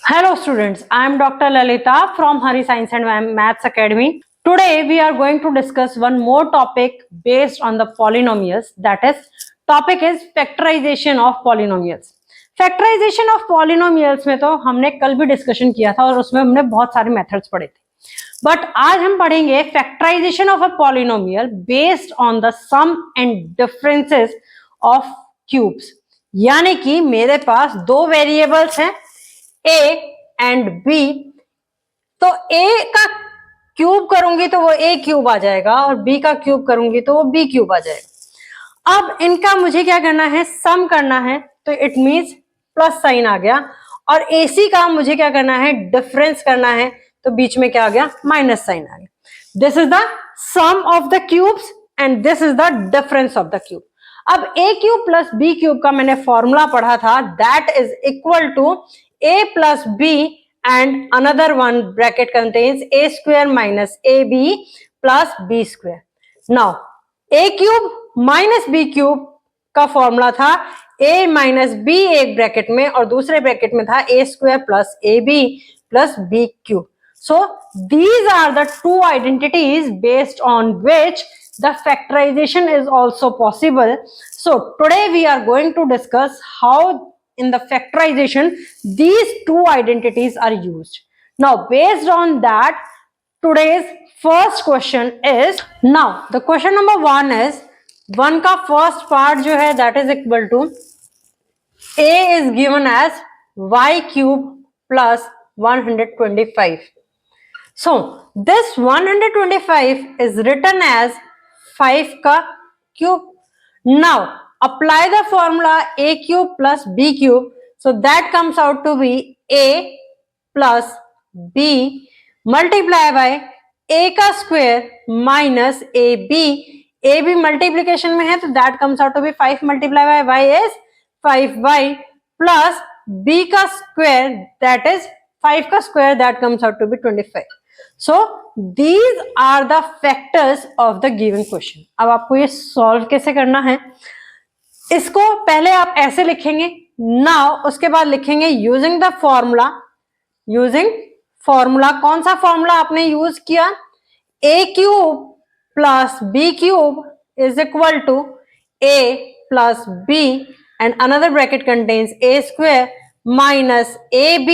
Hello students, I am Dr. Lalita from Hari Science and Maths Academy. Today we are going to discuss one more topic based on the polynomials. That is, topic is factorization of polynomials. Factorization of polynomials में तो हमने कल भी discussion किया था और उसमें हमने बहुत सारे मेथड्स पढ़े थे, बट आज हम पढ़ेंगे factorization of a polynomial based on the sum and differences of cubes. यानी कि मेरे पास दो वेरिएबल्स हैं a एंड b, तो a का क्यूब करूंगी तो वो a क्यूब आ जाएगा और b का क्यूब करूंगी तो वो b क्यूब आ जाएगा। अब इनका मुझे क्या करना है, सम करना है, तो इट मींस प्लस साइन आ गया, और ac का मुझे क्या करना है, डिफरेंस करना है, तो बीच में क्या आ गया, माइनस साइन आ गया। This is the sum of the cubes and this is the difference of the cube. अब a cube plus b cube का मैंने फॉर्मूला पढ़ा था, that is equal to a plus b and another one bracket contains a square minus ab plus b square. Now a cube minus b cube का formula था a minus b एक bracket में और दूसरे bracket में था a square plus ab plus b cube. So these are the two identities based on which the factorization is also possible. So today we are going to discuss how in the factorization these two identities are used. Now based on that, today's first question is, now the question number 1 is, 1 का first part जो है that is equal to a is given as y cube plus 125. So this 125 is written as 5 का cube. Now apply the formula a cube plus b cube, so that comes out to be a plus b multiply by a का square minus ab. ab multiplication में है तो that comes out to be 5 multiply by y is 5y plus b का square, that is 5 का square, that comes out to be 25. So these are the factors of the given question. अब आपको ये solve कैसे करना है, इसको पहले आप ऐसे लिखेंगे, नाउ उसके बाद लिखेंगे using the formula. Using formula, कौन सा फॉर्मूला आपने यूज किया, a cube plus b cube is equal to a plus b and another bracket contains a square minus ab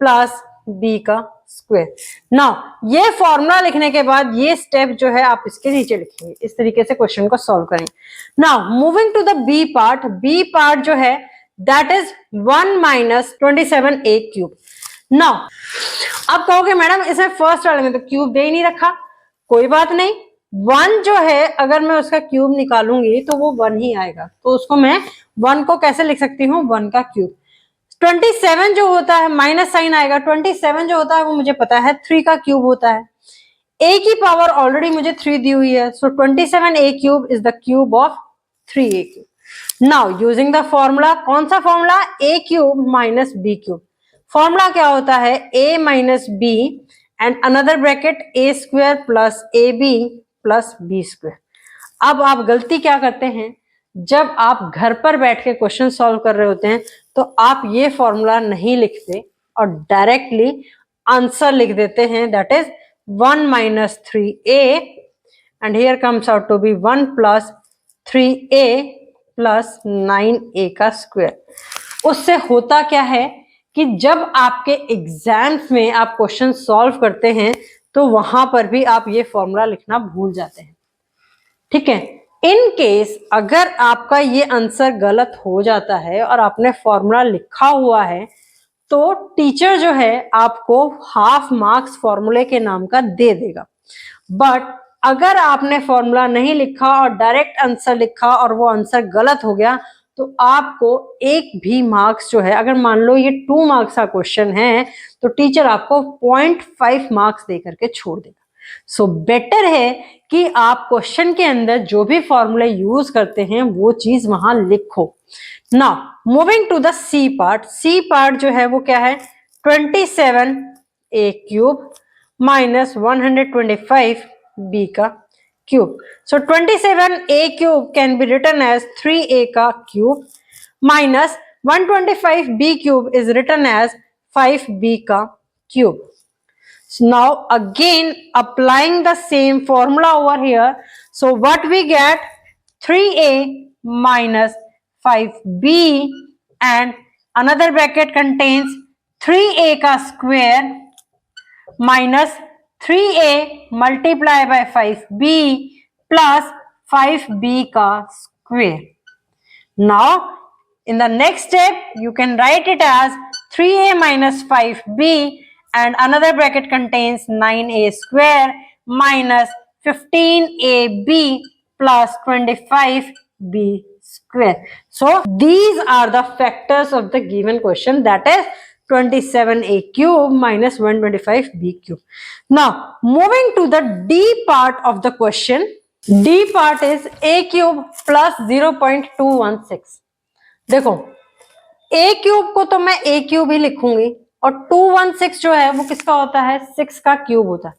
plus b का स्क्वायर। नाउ ये formula लिखने के बाद ये स्टेप जो है आप इसके नीचे लिखेंगे, इस तरीके से क्वेश्चन को सॉल्व करेंगे। Now moving to the b part, b part जो है that is 1 minus 27a cube. Now अब कहोगे मैडम इसमें फर्स्ट वाले में तो क्यूब दे ही नहीं रखा, कोई बात नहीं, 1 जो है अगर मैं उसका क्यूब निकालूंगी तो वो 1 ही आएगा, तो उसको मैं 1 को कैसे लिख सकती हूँ, 1 का क्यूब। 27 जो होता है माइनस साइन आएगा, 27 जो होता है वो मुझे पता है 3 का क्यूब होता है, a की पावर ऑलरेडी मुझे 3 दी हुई है, सो 27a cube is the cube of 3a cube. Now using the formula, कौन सा formula, a cube minus b cube. Formula क्या होता है, a minus b and another bracket a square plus ab plus b square. अब आप गलती क्या करते हैं, जब आप घर पर बैठ के क्वेश्चन सॉल्व कर रहे होते हैं तो आप ये फॉर्मूला नहीं लिखते और डायरेक्टली आंसर लिख देते हैं, that is 1 minus 3a and here comes out to be 1 plus 3a plus 9a का स्क्वायर। उससे होता क्या है कि जब आपके एग्जाम्स में आप क्वेश्चन सॉल्व करते हैं तो वहां पर भी आप ये फॉर्मूला लिखना भूल जाते हैं, ठीक है। इन केस अगर आपका ये आंसर गलत हो जाता है और आपने फॉर्मूला लिखा हुआ है तो टीचर जो है आपको हाफ मार्क्स फॉर्मूले के नाम का दे देगा, बट अगर आपने फॉर्मूला नहीं लिखा और डायरेक्ट आंसर लिखा और वो आंसर गलत हो गया तो आपको एक भी मार्क्स जो है, अगर मान लो ये 2 मार्क्स का क्वेश्चन है तो टीचर आपको 0.5 मार्क्स दे करके छोड़ देगा। सो बेटर है कि आप क्वेश्चन के अंदर जो भी फॉर्मूले यूज करते हैं वो चीज वहां लिखो। Now moving to the c part, c part जो है वो क्या है, 27a क्यूब माइनस 125b का cube. So 27a cube can be written as 3a का cube minus 125b cube is written as 5b का cube. Now again applying the same formula over here. So what we get? 3a minus 5b and another bracket contains 3a का square minus 3a multiply by 5b plus 5b का square. Now in the next step you can write it as 3a minus 5b and another bracket contains 9a square minus 15ab plus 25b square. So these are the factors of the given question, that is 27a cube minus 125b cube. Now moving to the D part of the question. D part is a cube plus 0.216. देखो a cube को तो मैं a cube ही लिखूंगी और 216 जो है वो किसका होता है? 6 का क्यूब होता है.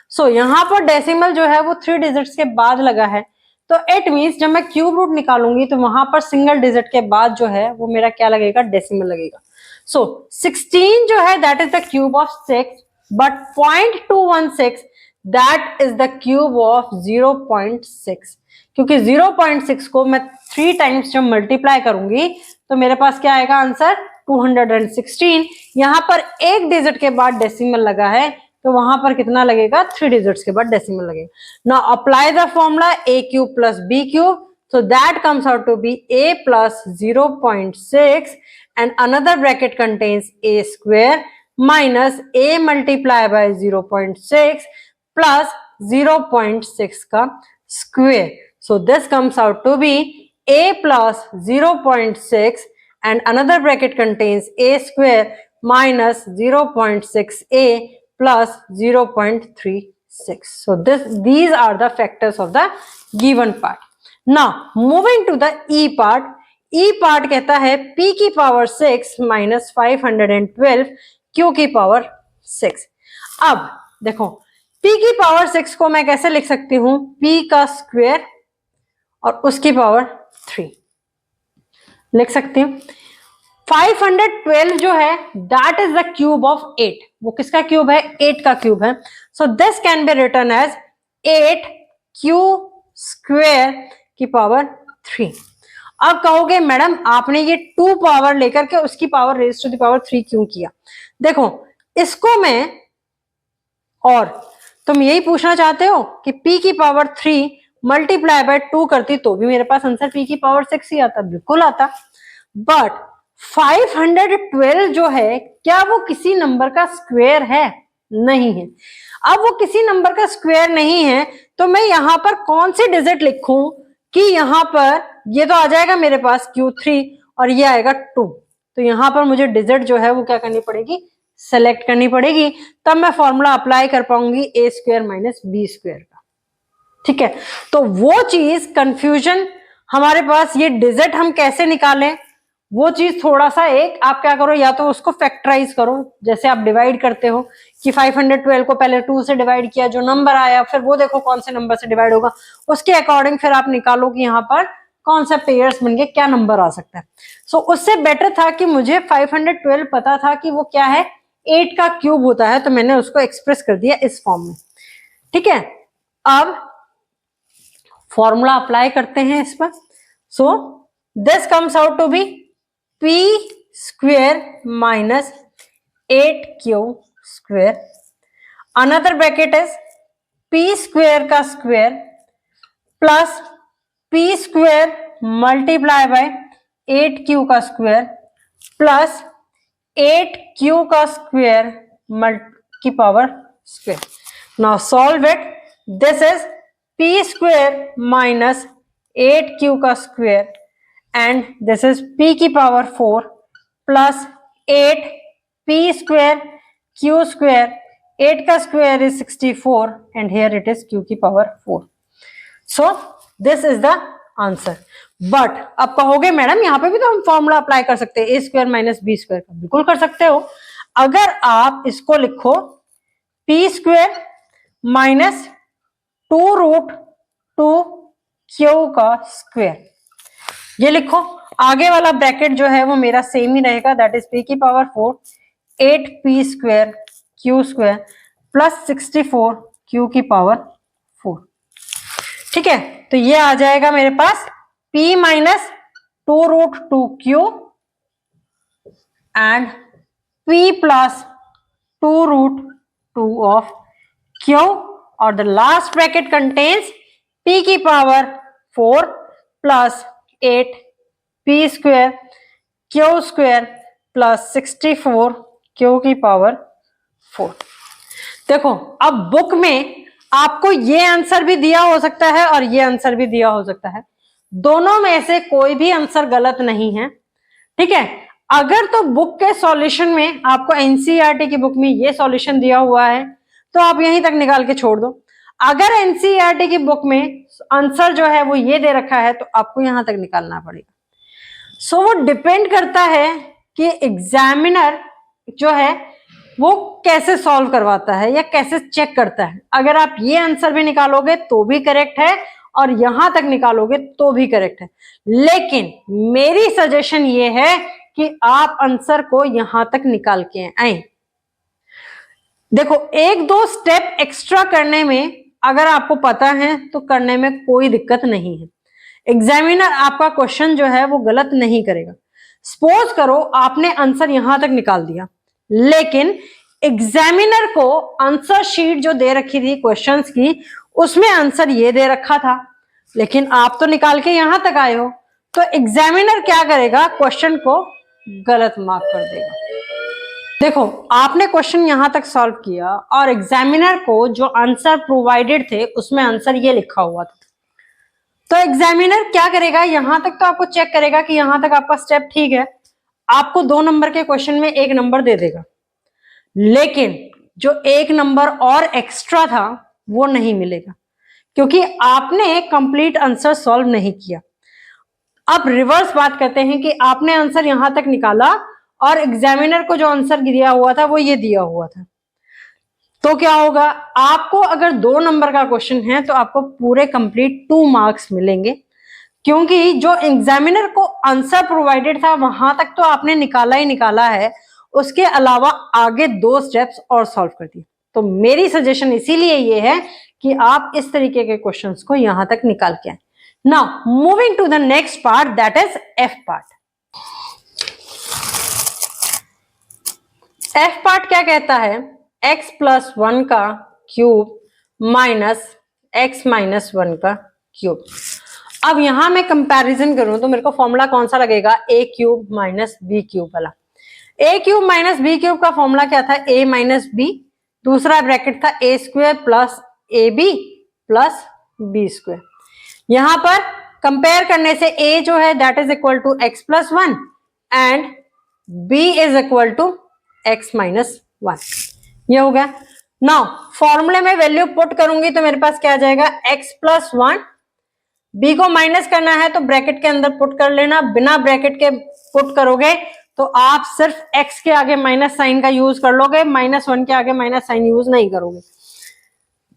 सो यहाँ पर डेसिमल जो है वो 3 डिजिट्स के बाद लगा है, तो इट मीन्स जब मैं क्यूब रूट निकालूंगी तो वहां पर सिंगल डिजिट के बाद जो है वो मेरा क्या लगेगा? डेसिमल लगेगा. सो 16 जो है that is the cube of 6, but 0.216 that is the cube of 0.6, क्योंकि 0.6 को मैं 3 टाइम्स जब मल्टीप्लाई करूंगी तो मेरे पास क्या आएगा आंसर? 216. यहां पर एक डिजिट के बाद डेसिमल लगा है तो वहां पर कितना लगेगा? 3 डिजिट्स के बाद डेसिमल लगेगा. Now apply the formula a cube plus b cube, so that comes out to be a plus 0.6 and another bracket contains a square minus a multiply by 0.6 plus 0.6 का square. So this comes out to be a plus 0.6 and another bracket contains a square minus 0.6a plus 0.36. So these are the factors of the given part. Now moving to the E part. E part कहता है p की power 6 minus 512 q की power 6. अब देखो p की power 6 को मैं कैसे लिख सकती हूँ? p का स्क्वायर और उसकी पावर 3 लिख सकती हूँ. 512 जो है that is the cube of 8. वो किसका क्यूब है? 8 का क्यूब है. So this can be written as 8 q square की पावर 3. अब कहोगे मैडम आपने ये 2 पावर लेकर के उसकी power raise to the power 3 क्यों किया? देखो इसको मैं, और तुम यही पूछना चाहते हो कि p की पावर 3 मल्टीप्लाई बाय 2 करती तो भी मेरे पास आंसर p की पावर 6 ही आता. बिल्कुल आता. बट 512 जो है क्या वो किसी नंबर का स्क्वायर है? नहीं है. अब वो किसी नंबर का स्क्वायर नहीं है तो मैं यहां पर कौन सी डिजिट लिखूं कि यहां पर ये तो आ जाएगा मेरे पास Q3 और ये आएगा 2. तो यहां पर मुझे डिजिट जो है वो क्या करनी पड़ेगी? सेलेक्ट करनी पड़ेगी. तब मैं फॉर्मूला अप्लाई कर पाऊंगी a square minus b square का. ठीक है, तो वो चीज कंफ्यूजन हमारे पास, ये डिजिट हम कैसे निकालें वो चीज थोड़ा सा एक आप क्या करो, या तो उसको फैक्टराइज करो जैसे आप डिवाइड करते हो कि 512 को पहले 2 से डिवाइड किया, जो नंबर आया फिर वो देखो कौन से नंबर से डिवाइड होगा, उसके अकॉर्डिंग फिर आप निकालो कि यहाँ पर कौन सा पेयर्स बन के क्या नंबर आ सकता है. सो उससे बेटर था कि मुझे 512 पता था कि वो क्या है? 8 का क्यूब होता है, तो मैंने उसको एक्सप्रेस कर दिया इस फॉर्म में. ठीक है, अब फॉर्मूला अप्लाई करते हैं इस पर. So this comes out to be p square minus 8q square. Another bracket is p square का square plus p square multiply by 8q का स्क्वेयर प्लस 8q का स्क्वेयर की power square. Now solve it. This is p square minus 8q का square and this is p की power 4 plus 8 p square q square. 8 का square is 64 and here it is q की power 4. So this is the answer. But अब कहोगे madam यहाँ पे भी तो हम फॉर्मूला अप्लाई कर सकते हैं a square minus b square का. बिल्कुल कर सकते हो. अगर आप इसको लिखो p square minus 2 root 2 q का स्क्वायर, ये लिखो. आगे वाला ब्रैकेट जो है वो मेरा सेम ही रहेगा, दैट इज p की power 4 8p square q square plus 64 q की पावर 4। ठीक है, तो ये आ जाएगा मेरे पास p minus 2√2q and p plus 2√2 of q और the last bracket contains p की power 4 plus 8p square q square plus 64 q की पावर 4। देखो, अब बुक में आपको ये आंसर भी दिया हो सकता है और ये आंसर भी दिया हो सकता है, दोनों में से कोई भी आंसर गलत नहीं है। ठीक है, अगर तो बुक के सॉल्यूशन में आपको एनसीईआरटी की बुक में ये सॉल्यूशन दिया हुआ है तो आप यहीं तक निकाल के छोड़ दो। अगर एनसीईआरटी की बुक में आंसर जो है वो ये दे रखा है तो आपको यहां तक निकालना पड़ेगा। सो वो डिपेंड करता है कि एग्जामिनर जो है वो कैसे सॉल्व करवाता है या कैसे चेक करता है। अगर आप ये आंसर भी निकालोगे तो भी करेक्ट है और यहां तक निकालोगे तो भी करेक्ट है, लेकिन मेरी सजेशन ये है कि आप आंसर को यहां तक निकाल के आए। देखो, एक दो स्टेप एक्स्ट्रा करने में अगर आपको पता है तो करने में कोई दिक्कत नहीं है। एग्जामिनर आपका क्वेश्चन जो है वो गलत नहीं करेगा। सपोज करो आपने आंसर यहां तक निकाल दिया, लेकिन एग्जामिनर को आंसर शीट जो दे रखी थी क्वेश्चंस की उसमें आंसर ये दे रखा था, लेकिन आप तो निकाल के यहां तक आए हो, तो एग्जामिनर क्या करेगा, क्वेश्चन को गलत मार्क कर देगा। देखो, आपने क्वेश्चन यहां तक सॉल्व किया और एग्जामिनर को जो आंसर प्रोवाइडेड थे उसमें आंसर ये लिखा हुआ था, तो एग्जामिनर क्या करेगा, यहां तक तो आपको चेक करेगा कि यहां तक आपका स्टेप ठीक है, आपको 2 नंबर के क्वेश्चन में 1 नंबर दे देगा, लेकिन जो 1 नंबर और एक्स्ट्रा था वो नहीं मिलेगा क्योंकि आपने कंप्लीट आंसर सॉल्व नहीं किया। अब रिवर्स बात करते हैं कि आपने आंसर यहां तक निकाला और एग्जामिनर को जो आंसर दिया हुआ था वो ये दिया हुआ था, तो क्या होगा, आपको अगर 2 नंबर का क्वेश्चन है तो आपको पूरे कंप्लीट 2 मार्क्स मिलेंगे, क्योंकि जो एग्जामिनर को आंसर प्रोवाइडेड था वहां तक तो आपने निकाला ही निकाला है, उसके अलावा आगे 2 स्टेप्स और सॉल्व कर दिए। तो मेरी सजेशन इसीलिए ये है कि आप इस तरीके के क्वेश्चंस को यहां तक निकाल के आए। Now moving to the next part, that is F part. F part क्या कहता है, x प्लस 1 का क्यूब माइनस x माइनस 1 का क्यूब। अब यहां मैं कंपैरिजन करूं तो मेरे को फॉर्मूला कौन सा लगेगा, a cube minus b cube वाला। a cube minus b cube का फॉर्मूला क्या था, a माइनस b, दूसरा ब्रैकेट था a square plus ab plus b square. यहां पर कंपेयर करने से a जो है that is equal to x plus 1 and b is equal to x minus 1, ये हो गया। नाउ फॉर्मूले में वैल्यू पुट करूंगी तो मेरे पास क्या आ जाएगा, x प्लस 1, b को माइनस करना है तो ब्रैकेट के अंदर पुट कर लेना, बिना ब्रैकेट के पुट करोगे तो आप सिर्फ x के आगे माइनस साइन का यूज कर लोगे, माइनस 1 के आगे माइनस साइन यूज नहीं करोगे।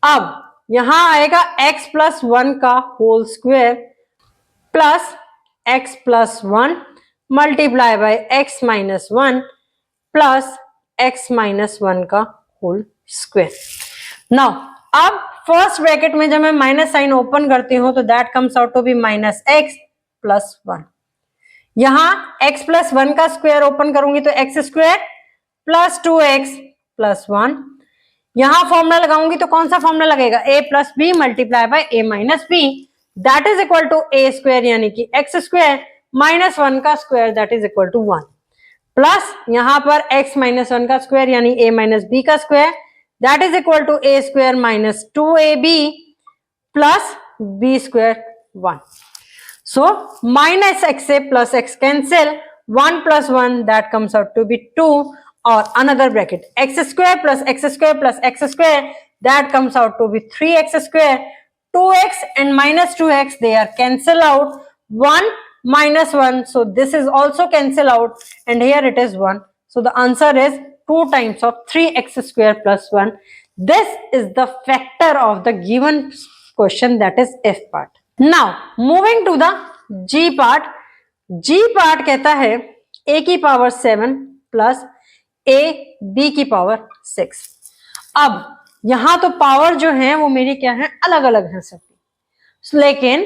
अब यहां आएगा x प्लस 1 का whole square plus x plus 1 multiply by x minus 1 plus x minus 1 का होल स्क्वायर। नाउ अब फर्स्ट ब्रैकेट में जब मैं माइनस साइन ओपन करती हूं तो that comes out to be minus x plus 1। यहां x प्लस 1 का स्क्वायर ओपन करूंगी तो x square plus 2x plus 1। यहां फॉर्मूला लगाऊंगी तो कौन सा फॉर्मूला लगेगा, a plus b multiply by a minus b that is equal to a square यानी कि x स्क्वायर माइनस 1 का square that is equal to 1 plus यहां पर x माइनस 1 का स्क्वायर यानी a माइनस बी का square that is equal to a square minus 2ab plus b square 1। So minus x से plus x cancel, 1 plus 1 that comes out to be 2 or another bracket x square plus x square plus x square that comes out to be 3x square, 2x and minus 2x they are cancel out, 1 minus 1 so this is also cancel out and here it is 1. So the answer is 2 times of 3x square plus 1. This is the factor of the given question, that is F part. Now moving to the G part. G part कहता है a की power 7 plus a B की power 6। अब यहां तो power जो है वो मेरी क्या है, अलग अलग है सबकी, लेकिन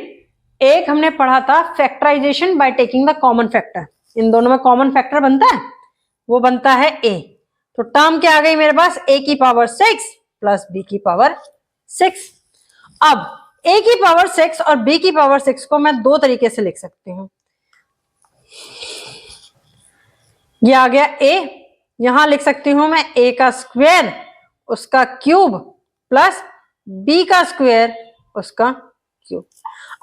एक हमने पढ़ा था factorization by taking the common factor. इन दोनों में कॉमन फैक्टर बनता है, वो बनता है ए। तो टर्म क्या आ गई मेरे पास, ए की पावर 6 प्लस बी की पावर 6। अब ए की पावर 6 और बी की पावर 6 को मैं दो तरीके से लिख सकती हूं। ये आ गया ए, यहां लिख सकती हूं मैं ए का स्क्वायर उसका क्यूब प्लस बी का स्क्वायर उसका क्यूब।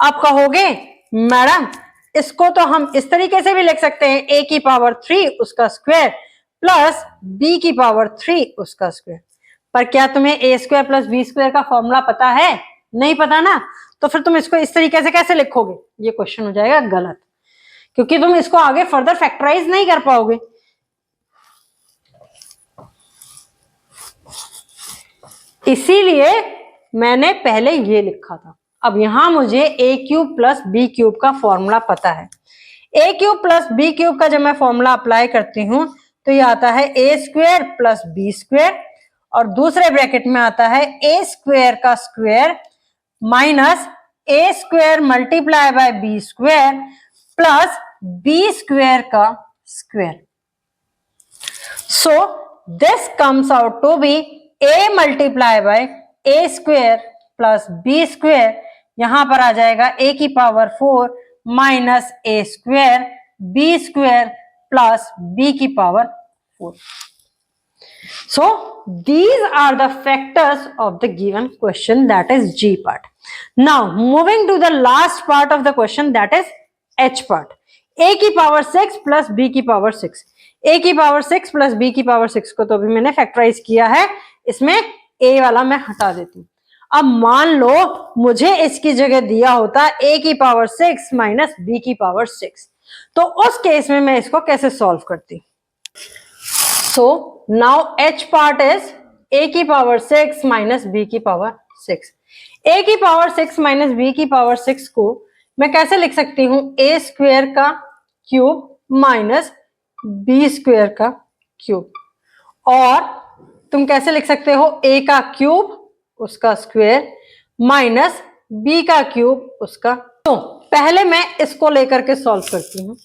आप कहोगे मैडम इसको तो हम इस तरीके से भी लिख सकते हैं, ए की पावर 3 उसका स्क्वायर प्लस बी की पावर 3 उसका स्क्वायर। पर क्या तुम्हें ए स्क्वायर प्लस बी स्क्वायर का फॉर्मूला पता है? नहीं पता ना, तो फिर तुम इसको इस तरीके से कैसे लिखोगे? ये क्वेश्चन हो जाएगा गलत, क्योंकि तुम इसको आगे फर्दर फैक्टराइज नहीं कर पाओगे। इसीलिए मैंने पहले ये लिखा था। अब यहां मुझे ए क्यूब प्लस बी क्यूब का फॉर्मूला पता है। ए क्यूब प्लस बी क्यूब का जब मैं फॉर्मूला अप्लाई करती हूं तो ये आता है a square plus b square, और दूसरे ब्रैकेट में आता है ए स्क्वायर का square minus a square multiply by b square plus b square का square. So this comes out to be a multiply by a square plus b square, यहां पर आ जाएगा a की पावर 4 माइनस a square b square plus b की power 4। So these are the factors of the given question, that is G part. Now moving to the last part of the question, that is H part. A की power 6 plus B की power 6। A की power 6 plus B की power 6 को तो अभी मैंने factorise किया है, इसमें A वाला मैं हटा देती हूँ। अब मान लो मुझे इसकी जगह दिया होता A की पावर 6 माइनस B की पावर 6, तो उस केस में मैं इसको कैसे सॉल्व करती? So now H part is a की पावर 6 माइनस b की पावर 6। a की पावर 6 माइनस b की पावर 6 को मैं कैसे लिख सकती हूं? a स्क्वायर का क्यूब माइनस b स्क्वायर का क्यूब। और तुम कैसे लिख सकते हो? a का क्यूब उसका स्क्वायर माइनस b का क्यूब उसका। तो पहले मैं इसको लेकर के सॉल्व करती हूं।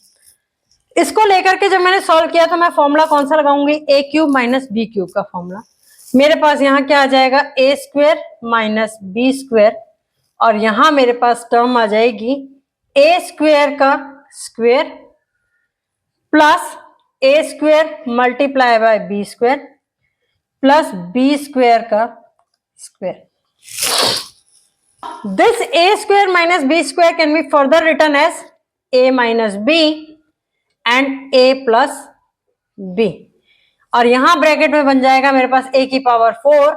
इसको लेकर के जब मैंने सॉल्व किया तो मैं फॉर्मूला कौन सा लगाऊंगी? A cube minus b cube का फॉर्मूला। मेरे पास यहाँ क्या आ जाएगा? A square minus b square, और यहां मेरे पास टर्म आ जाएगी ए स्क्वायर का square plus a square multiply by b square plus b square का square. This a square minus b square can be further written as a minus b and a plus b, और यहां bracket में बन जाएगा मेरे पास a की power 4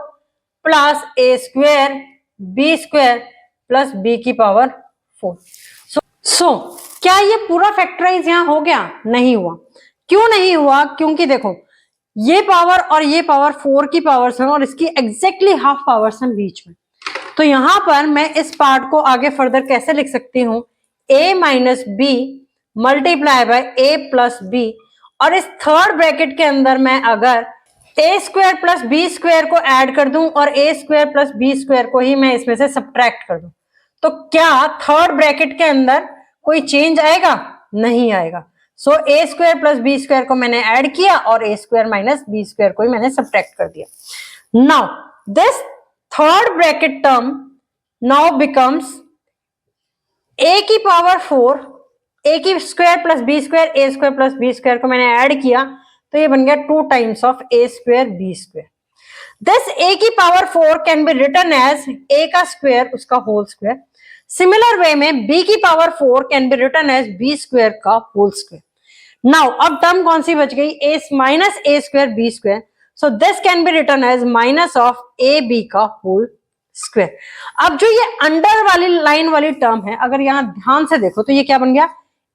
plus a square b square plus b की पावर 4। सो क्या ये पूरा फैक्टराइज यहां हो गया? नहीं हुआ। क्यों नहीं हुआ? क्योंकि देखो ये पावर और ये पावर 4 की पावर्स हैं और इसकी एग्जैक्टली हाफ पावर्स हैं बीच में। तो यहां पर मैं इस पार्ट को आगे फर्दर कैसे लिख सकती हूं? a minus b multiply by a plus b, और इस थर्ड ब्रैकेट के अंदर मैं अगर a square plus b square को ऐड कर दूं और a square plus b square को ही मैं इसमें से सब्ट्रैक्ट कर दूं, तो क्या थर्ड ब्रैकेट के अंदर कोई चेंज आएगा? नहीं आएगा। So a square plus b square को मैंने ऐड किया और a square minus b square को ही मैंने सब्ट्रैक्ट कर दिया। Now this third bracket term now becomes a की पावर 4, ए की square plus b square, a square plus b square को मैंने ऐड किया तो ये बन गया 2 times of a square b square. This a की power 4 can be written as ए का स्क्वायर उसका होल स्क्वायर। सिमिलर वे में बी की power 4 can be written as b square का होल स्क्वायर। नाउ अब टर्म कौन सी बच गई? A minus a square b square, so this can be written as minus of a b का whole square. अब जो ये अंडर वाली लाइन वाली टर्म है, अगर यहां ध्यान से देखो तो ये क्या बन गया?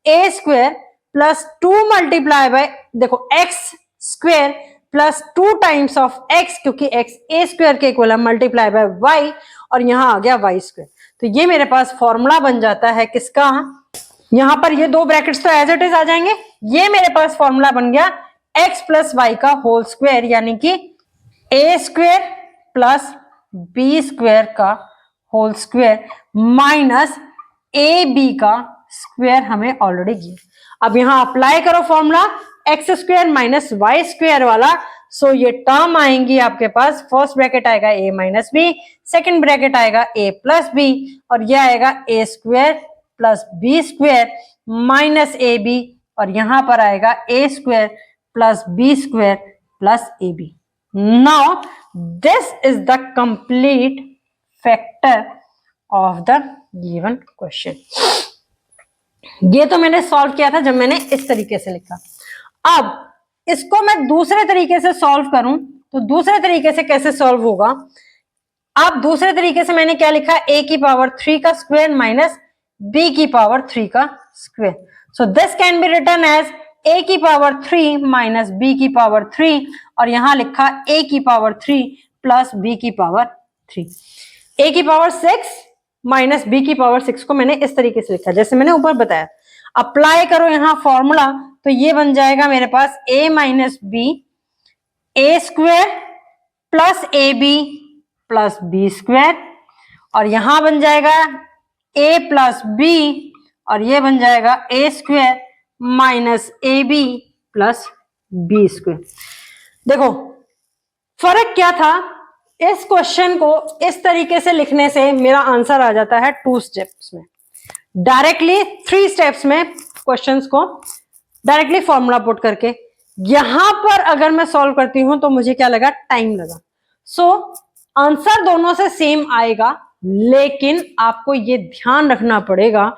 A square plus 2 multiply bye, देखो x square plus 2 times of x, क्योंकि एक्स ए स्क्वायर के इक्वल है, मल्टीप्लाई बाय वाई, और यहां आ गया वाई स्क्वायर। तो ये मेरे पास फॉर्मूला बन जाता है किसका? यहां पर ये दो ब्रैकेट्स तो एज इट इज आ जाएंगे। ये मेरे पास फॉर्मूला बन गया x प्लस वाई का होल स्क्वायर यानी कि a square plus b square का whole square minus a b का स्क्वायर हमें ऑलरेडी गिवन। अब यहां अप्लाई करो formula x square minus y square वाला। सो ये टर्म आएंगी आपके पास, फर्स्ट ब्रैकेट आएगा a minus b, second bracket आएगा ए प्लस बी, और यह आएगा a square plus b square minus a b, और यहां पर आएगा a square plus b square plus a b. Now this is the complete factor of the given question. ये तो मैंने सॉल्व किया था जब मैंने इस तरीके से लिखा। अब इसको मैं दूसरे तरीके से सॉल्व करूं तो दूसरे तरीके से कैसे सॉल्व होगा? अब दूसरे तरीके से मैंने क्या लिखा, a की पावर 3 का स्क्वायर माइनस b की पावर 3 का square. So this can be written as a की पावर 3 माइनस b की पावर 3, और यहां लिखा a की पावर 3 प्लस b की पावर 3। a की पावर 6 माइनस b की पावर 6 को मैंने इस तरीके से लिखा जैसे मैंने ऊपर बताया। अप्लाई करो यहां फॉर्मूला तो ये बन जाएगा मेरे पास a minus b a square plus a b plus b square, और यहां बन जाएगा a प्लस बी, और ये बन जाएगा a square minus a b plus b square. देखो फर्क क्या था, इस क्वेश्चन को इस तरीके से लिखने से मेरा आंसर आ जाता है 2 स्टेप्स में, डायरेक्टली 3 स्टेप्स में क्वेश्चंस को डायरेक्टली फॉर्मूला पुट करके। यहां पर अगर मैं सॉल्व करती हूं तो मुझे क्या लगा, टाइम लगा। सो आंसर दोनों से सेम आएगा, लेकिन आपको ये ध्यान रखना पड़ेगा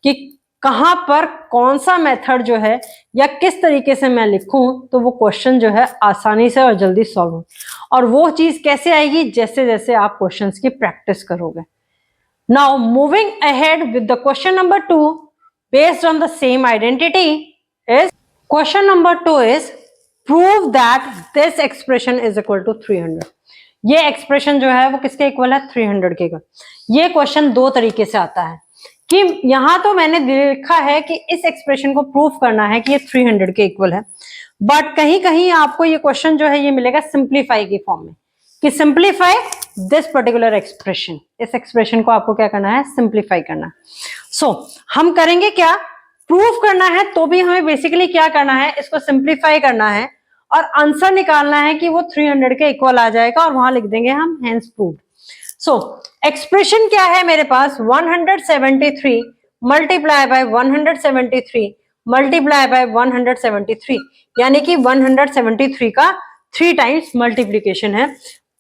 कि कहां पर कौन सा मेथड जो है या किस तरीके से मैं लिखूं तो वो क्वेश्चन जो है आसानी से और जल्दी सॉल्व हो। और वो चीज कैसे आएगी, जैसे जैसे आप क्वेश्चंस की प्रैक्टिस करोगे। Now moving ahead with the question number 2 based on the same identity is, question number 2 is prove that this expression is equal to 300। ये एक्सप्रेशन जो है वो किसके इक्वल है, 300 के इक्वल। ये क्वेश्चन 2 तरीके से आता है कि यहां तो मैंने लिखा है कि इस एक्सप्रेशन को प्रूफ करना है कि ये 300 के इक्वल है, बट कहीं कहीं आपको ये क्वेश्चन जो है ये मिलेगा सिंप्लीफाई की फॉर्म में कि सिंप्लीफाई दिस पर्टिकुलर एक्सप्रेशन। इस एक्सप्रेशन को आपको क्या करना है, सिंप्लीफाई करना। सो हम करेंगे क्या, प्रूफ करना है तो भी हमें बेसिकली क्या करना है, इसको सिंप्लीफाई करना है और आंसर निकालना है कि वो 300 के इक्वल आ जाएगा, और वहां लिख देंगे हम हेंस प्रूव्ड। सो एक्सप्रेशन क्या है मेरे पास, 173 मल्टीप्लाई बाय 173 मल्टीप्लाई बाय 173, यानी कि 173 का 3 टाइम्स मल्टीप्लीकेशन है।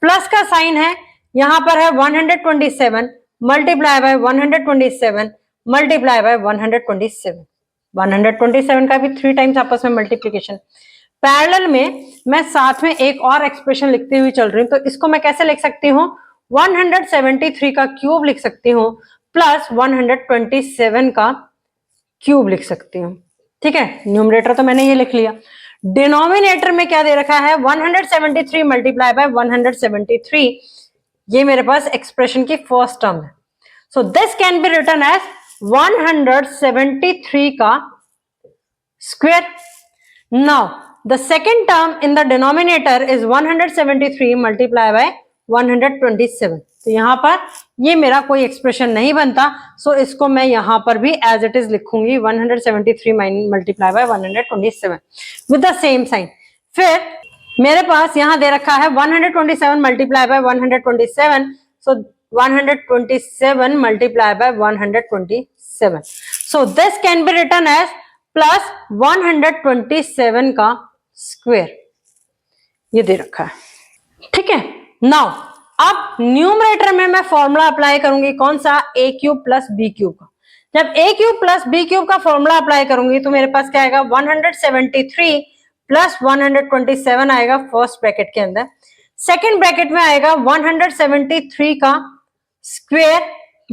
प्लस का साइन है, यहां पर है 127 मल्टीप्लाई बाय 127 मल्टीप्लाई बाय 127, 127 का भी 3 टाइम्स आपस में मल्टीप्लीकेशन। पैरेलल में मैं साथ में एक और एक्सप्रेशन लिखती हुई चल रही हूं, तो इसको मैं कैसे लिख सकती हूँ, 173 का क्यूब लिख सकती हूँ प्लस 127 का क्यूब लिख सकती हूँ। ठीक है, न्यूमरेटर तो मैंने ये लिख लिया। डिनोमिनेटर में क्या दे रखा है, 173 मल्टीप्लाई बाय 173, ये मेरे पास एक्सप्रेशन की फर्स्ट टर्म है। So this can be written as 173 का square. Now the second term in the denominator is 173 multiply by 127। तो यहां पर ये मेरा कोई एक्सप्रेशन नहीं बनता, सो इसको मैं यहां पर भी एज इट इज लिखूंगी 173 multiply by 127 with the same sign. फिर मेरे पास यहां दे रखा है 127 multiply by 127, so 127 multiply by 127, so this can be written as plus 127 का स्क्वायर, ये दे रखा है। ठीक है, नाउ अब न्यूमरेटर में मैं फॉर्मूला अप्लाई करूंगी, कौन सा, ए क्यूब प्लस बी क्यूब का। जब ए क्यूब प्लस बी क्यूब का फॉर्मूला अप्लाई करूंगी तो मेरे पास क्या आएगा, 173 प्लस 127 आएगा फर्स्ट ब्रैकेट के अंदर, सेकेंड ब्रैकेट में आएगा 173 का square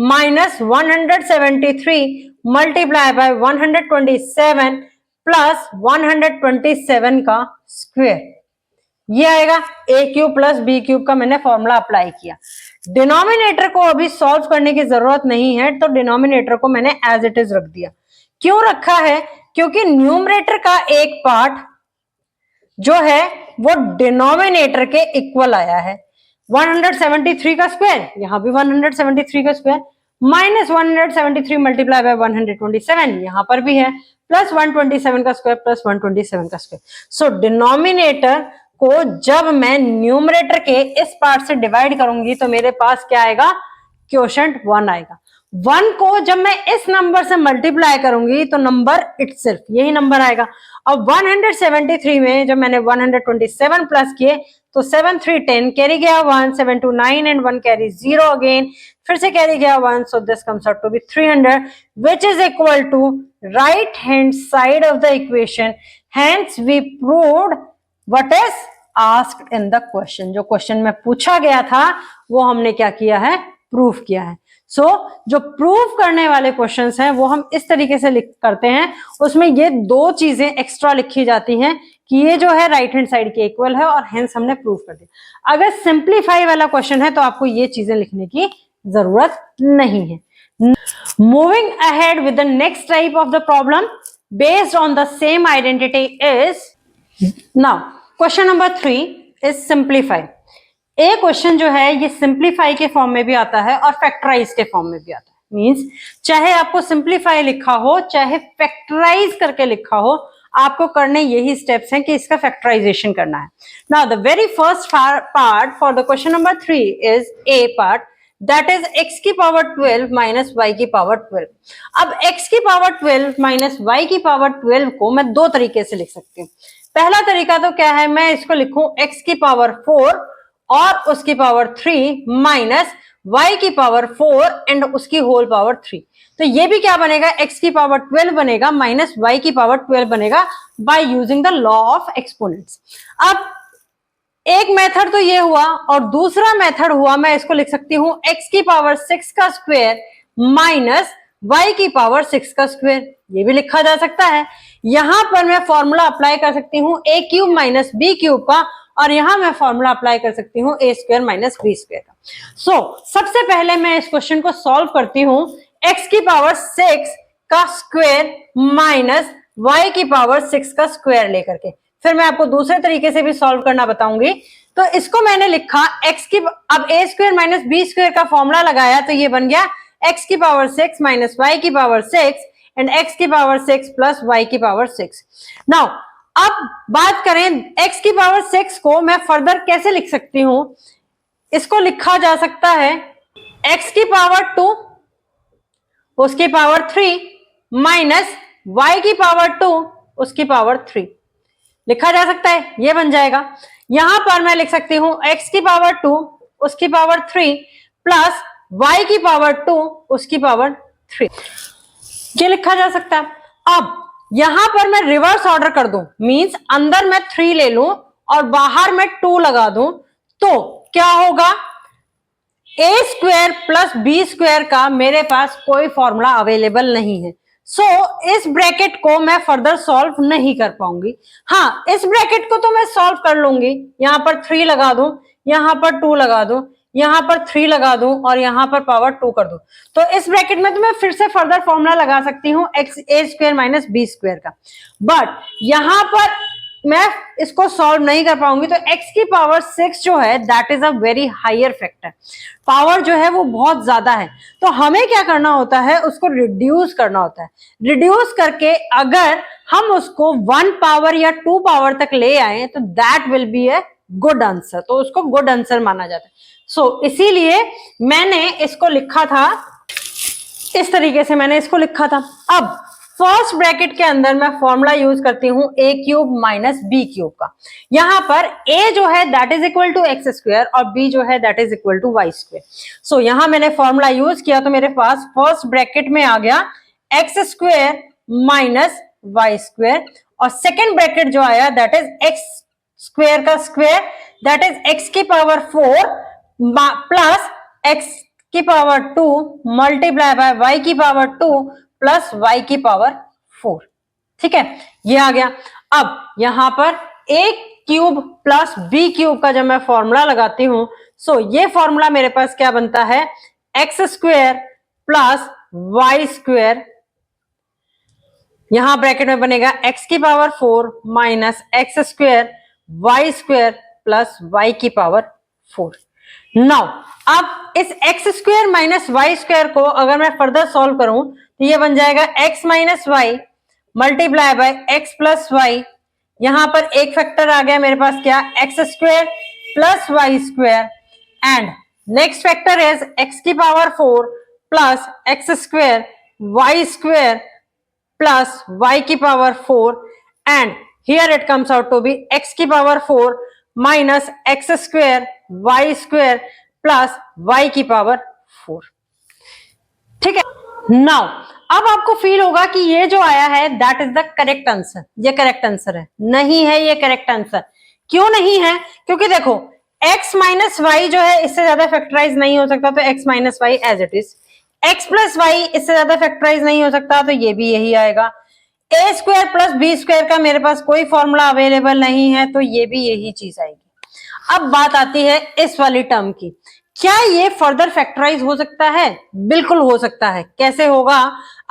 minus 173 multiply by 127 plus 127 का स्क्वायर, ये आएगा। ए क्यूब प्लस बी क्यूब का मैंने फॉर्मूला अप्लाई किया। डिनोमिनेटर को अभी सॉल्व करने की जरूरत नहीं है, तो डिनोमिनेटर को मैंने एज इट इज रख दिया। क्यों रखा है, क्योंकि न्यूमरेटर का एक पार्ट जो है वो डिनोमिनेटर के इक्वल आया है। 173 का स्क्वायर, यहां भी 173 का स्क्वायर, माइनस 173 मल्टीप्लाई बाय 127 यहां पर भी है, प्लस 127 का स्क्वायर प्लस 127 का स्क्वायर। सो डिनोमिनेटर को जब मैं न्यूमरेटर के इस पार्ट से डिवाइड करूंगी तो मेरे पास क्या आएगा, क्वोशंट 1 आएगा। 1 को जब मैं इस नंबर से मल्टीप्लाई करूंगी तो नंबर इटसेल्फ यही नंबर आएगा। अब 173 में जब मैंने 127 प्लस किए तो 7 3 10 कैरी गया 1, 7 2 9 एंड 1 कैरी 0 अगेन, फिर से कैरी गया 1, so this comes out to be 300 which is equal to right hand side of the equation. Hence we proved what is asked in the question. जो question में पूछा गया था वो हमने क्या किया है, प्रूफ किया है। सो जो प्रूफ करने वाले क्वेश्चंस हैं वो हम इस तरीके से करते हैं, उसमें ये दो चीजें एक्स्ट्रा लिखी जाती हैं कि ये जो है राइट हैंड साइड के इक्वल है और हेंस हमने प्रूफ कर दिया। अगर सिंप्लीफाई वाला क्वेश्चन है तो आपको ये चीजें लिखने की जरूरत नहीं है। Moving ahead with the next type of the problem based on the same identity is, now question number 3 is simplify. A question जो है ये सिंप्लीफाई के फॉर्म में भी आता है और फैक्टराइज के फॉर्म में भी आता है। मींस चाहे आपको सिंप्लीफाई लिखा हो चाहे फैक्टराइज करके लिखा हो, आपको करने यही स्टेप्स हैं कि इसका फैक्टराइजेशन करना है। Now the very first part for the question number 3 is a part, that is x की पावर 12 माइनस y की पावर 12। अब x की पावर 12 माइनस y की पावर 12 को मैं दो तरीके से लिख सकती हूँ। पहला तरीका तो क्या है, मैं इसको लिखूं x की पावर 4 और उसकी पावर 3 माइनस y की पावर 4 एंड उसकी होल पावर 3। तो ये भी क्या बनेगा, x की पावर 12 बनेगा माइनस y की पावर 12 बनेगा by using the law of exponents. अब एक मेथड तो ये हुआ और दूसरा मेथड हुआ, मैं इसको लिख सकती हूं x की पावर 6 का स्क्वायर माइनस y की पावर 6 का स्क्वायर, ये भी लिखा जा सकता है। यहां पर मैं फॉर्मूला अप्लाई कर सकती हूं a cube minus b cube का, और यहां मैं फॉर्मूला अप्लाई कर सकती हूं a square minus b square का। सो सबसे पहले मैं इस क्वेश्चन को सॉल्व करती हूं x की पावर 6 का स्क्वायर माइनस y की पावर 6 का स्क्वायर लेकर के, फिर मैं आपको दूसरे तरीके से भी सॉल्व करना बताऊंगी। तो इसको मैंने लिखा x की, अब a square minus b square का फॉर्मूला लगाया तो ये बन गया x की पावर 6 माइनस y की पावर 6 एंड x की पावर 6 प्लस y की पावर 6। नाउ अब बात करें x की पावर 6 को मैं फर्दर कैसे लिख सकती हूं, इसको लिखा जा सकता है x की पावर 2 उसकी पावर 3 माइनस y की पावर 2 उसकी पावर 3 लिखा जा सकता है, ये बन जाएगा। यहां पर मैं लिख सकती हूं x की पावर 2 उसकी पावर 3 प्लस y की पावर 2 उसकी पावर 3, ये लिखा जा सकता है। अब यहां पर मैं रिवर्स ऑर्डर कर दूं, मींस अंदर मैं 3 ले लूं और बाहर मैं 2 लगा दूं, तो क्या होगा, a square plus b square का मेरे पास कोई फॉर्मूला अवेलेबल नहीं है। सो इस ब्रैकेट को मैं फर्दर सॉल्व नहीं कर पाऊंगी। हाँ, इस ब्रैकेट को तो मैं सॉल्व कर लूंगी, यहां पर 3 लगा दूं, यहां पर 2 लगा दूं, यहां पर 3 लगा दूं और यहां पर पावर 2 कर दूं, तो इस ब्रैकेट में तो मैं फिर से फर्दर फॉर्मूला लगा सकती हूं एक्स ए स्क्वायर माइनस बी स्क्वायर का। बट यहां पर मैं इसको सॉल्व नहीं कर पाऊंगी, तो x की पावर 6 जो है that is a very higher factor, power जो है वो बहुत ज्यादा है। तो हमें क्या करना होता है, उसको रिड्यूस करना होता है। रिड्यूस करके अगर हम उसको 1 पावर या 2 पावर तक ले आए तो that will be a good answer, तो उसको गुड आंसर माना जाता है। सो इसीलिए मैंने इसको लिखा था इस तरीके से, मैंने इसको लिखा था। अब फर्स्ट ब्रैकेट के अंदर मैं फॉर्मूला यूज करती हूं a cube minus b cube का। यहां पर a जो है that is equal to x square और b जो है that is equal to y square. So यहां मैंने फॉर्मूला यूज किया तो मेरे पास फर्स्ट ब्रैकेट में आ गया x square minus y square, और सेकेंड ब्रैकेट जो आया दैट इज एक्स स्क्वायर का स्क्वायर दैट इज एक्स की पावर 4 प्लस एक्स की पावर 2 मल्टीप्लाई बाय वाई की पावर 2 प्लस y की पावर 4। ठीक है, ये आ गया। अब यहां पर a cube plus b cube का जब मैं फॉर्मूला लगाती हूं, सो ये फॉर्मूला मेरे पास क्या बनता है, x square plus y square, यहां ब्रैकेट में बनेगा x की power 4 minus x square y square plus y की पावर 4। नाउ अब इस x square minus y square को अगर मैं फर्दर सॉल्व करूं तो ये बन जाएगा x minus y multiply by x plus y. यहां पर एक फैक्टर आ गया मेरे पास, क्या, x square plus y square, and next factor is x की power 4 plus x square y square plus y की power 4, and here it comes out to be x की power 4 minus x square y square plus y की power 4। ठीक है, now अब आपको feel होगा कि ये जो आया है that is the correct answer. ये करेक्ट आंसर है? नहीं है ये करेक्ट आंसर। क्यों नहीं है? क्योंकि देखो x माइनस वाई जो है इससे ज्यादा फैक्टराइज नहीं हो सकता, तो x minus y as it is. x plus y इससे ज्यादा फैक्टराइज नहीं हो सकता, तो ये भी यही आएगा। A square plus b square का मेरे पास कोई फॉर्मूला अवेलेबल नहीं है, तो ये भी यही चीज आएगी। अब बात आती है इस वाली टर्म की, क्या ये फर्दर फैक्टराइज हो सकता है? बिल्कुल हो सकता है। कैसे होगा?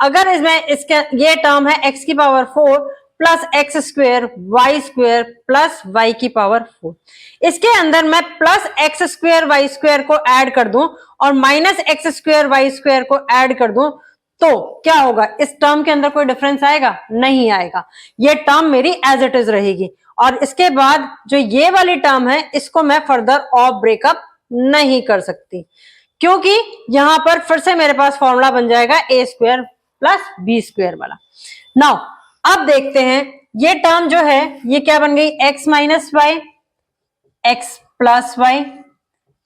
अगर इसमें इसके ये टर्म है x की power 4 plus x square y square plus y की पावर 4, इसके अंदर मैं plus x square y square को ऐड कर दूं और minus x square y square को ऐड कर दूं, तो क्या होगा? इस टर्म के अंदर कोई डिफरेंस आएगा? नहीं आएगा। ये टर्म मेरी एज इट इज रहेगी, और इसके बाद जो ये वाली टर्म है इसको मैं फर्दर ऑफ ब्रेकअप नहीं कर सकती, क्योंकि यहां पर फिर से मेरे पास फॉर्मूला बन जाएगा a square plus b square वाला। नाउ अब देखते हैं ये टर्म जो है ये क्या बन गई, x minus y x plus y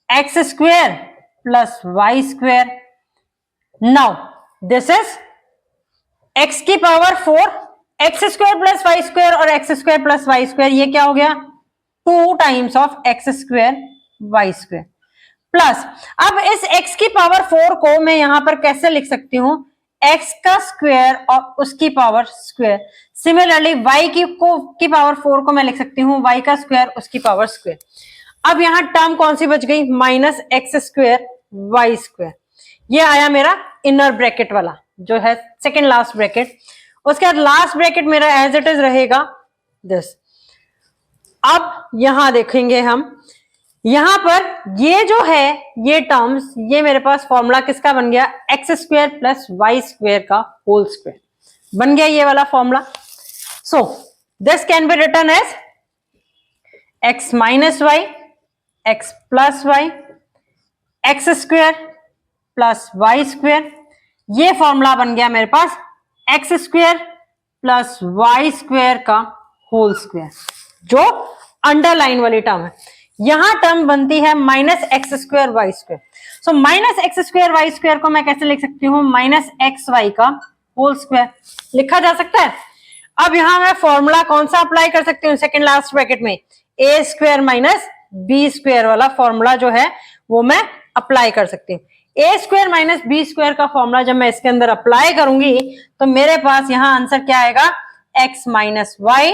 x square plus y square. Now this is x की power 4 x square plus y square और x square plus y square, ये क्या हो गया, 2 times of x square y square plus, अब इस x की power 4 को मैं यहां पर कैसे लिख सकती हूं, x का स्क्वायर और उसकी पावर स्क्वायर। सिमिलरली y की पावर 4 को मैं लिख सकती हूं y का स्क्वायर उसकी पावर स्क्वायर। अब यहां टर्म कौन सी बच गई, minus x square y square. ये आया मेरा इनर ब्रैकेट वाला जो है सेकेंड लास्ट ब्रैकेट। उसके बाद लास्ट ब्रैकेट मेरा एज इट इज रहेगा दिस। अब यहां देखेंगे हम, यहां पर ये जो है ये टर्म्स, ये मेरे पास फॉर्मूला किसका बन गया, x square plus y square का होल स्क्वायर बन गया ये वाला formula. So this can be written as x minus y x plus y x square plus y square. ये फॉर्मूला बन गया मेरे पास x square plus y square का होल स्क्वायर, जो अंडरलाइन वाली टर्म है। यहां टर्म बनती है minus x square y square. So minus x square y square को मैं कैसे लिख सकती हूँ, माइनस एक्स वाई का होल स्क्वायर लिखा जा सकता है। अब यहां मैं फॉर्मूला कौन सा अप्लाई कर सकती हूँ सेकेंड लास्ट ब्रैकेट में, ए स्क्वायर माइनस बी स्क्वायर वाला फॉर्मूला जो है वो मैं अप्लाई कर सकती हूँ। ए स्क्वायर माइनस बी स्क्वायर का फॉर्मूला जब मैं इसके अंदर अप्लाई करूंगी तो मेरे पास यहां आंसर क्या आएगा, एक्स माइनस वाई,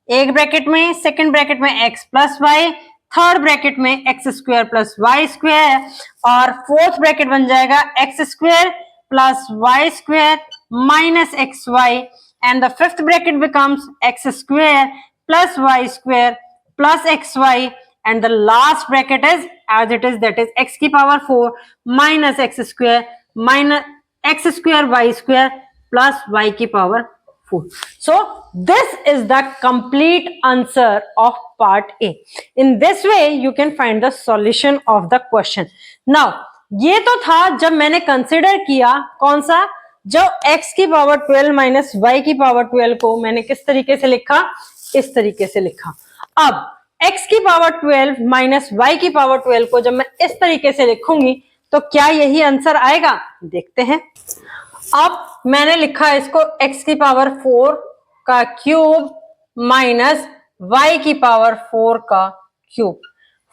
एक ब्रैकेट में, सेकेंड ब्रैकेट में x plus y, third bracket में x square plus y square, और फोर्थ ब्रैकेट बन जाएगा x square plus y square minus x y, and the fifth bracket becomes x square plus y square plus x y, and the last bracket is as it is, that is x की power 4 minus x square y square plus y की power 4. So this is the complete answer of part A. In this way you can find the solution of the question. Now ये तो था जब मैंने consider किया कौन सा, जो x की पावर 12 माइनस y की पावर 12 को मैंने किस तरीके से लिखा, इस तरीके से लिखा। अब x की पावर 12 माइनस y की पावर 12 को जब मैं इस तरीके से लिखूंगी तो क्या यही आंसर आएगा, देखते हैं। अब मैंने लिखा इसको x की पावर 4 का क्यूब माइनस y की पावर 4 का क्यूब।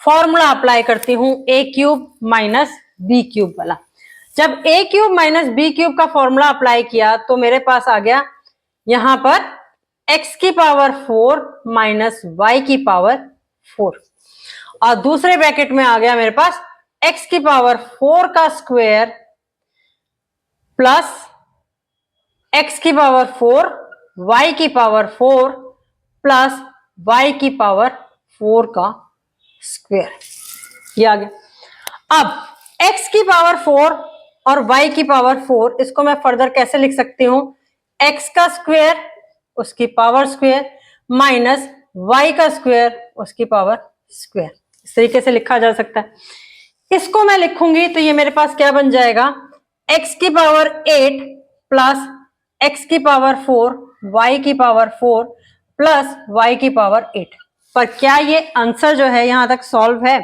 फॉर्मूला अप्लाई करती हूं a cube minus b cube वाला। जब a cube minus b cube का फॉर्मूला अप्लाई किया तो मेरे पास आ गया यहां पर x की पावर 4 माइनस y की पावर 4, और दूसरे ब्रैकेट में आ गया मेरे पास x की पावर 4 का स्क्वायर प्लस x की पावर 4 y की पावर 4 प्लस y की पावर 4 का स्क्वायर। ये आ गया। अब x की पावर 4 और y की पावर 4, इसको मैं फर्दर कैसे लिख सकती हूं? x का स्क्वायर उसकी पावर स्क्वायर माइनस y का स्क्वायर उसकी पावर स्क्वायर, इस तरीके से लिखा जा सकता है। इसको मैं लिखूंगी तो ये मेरे पास क्या बन जाएगा? x की पावर 8 प्लस x की पावर 4 y की पावर 4 प्लस y की पावर 8। पर क्या ये आंसर जो है यहां तक सॉल्व है?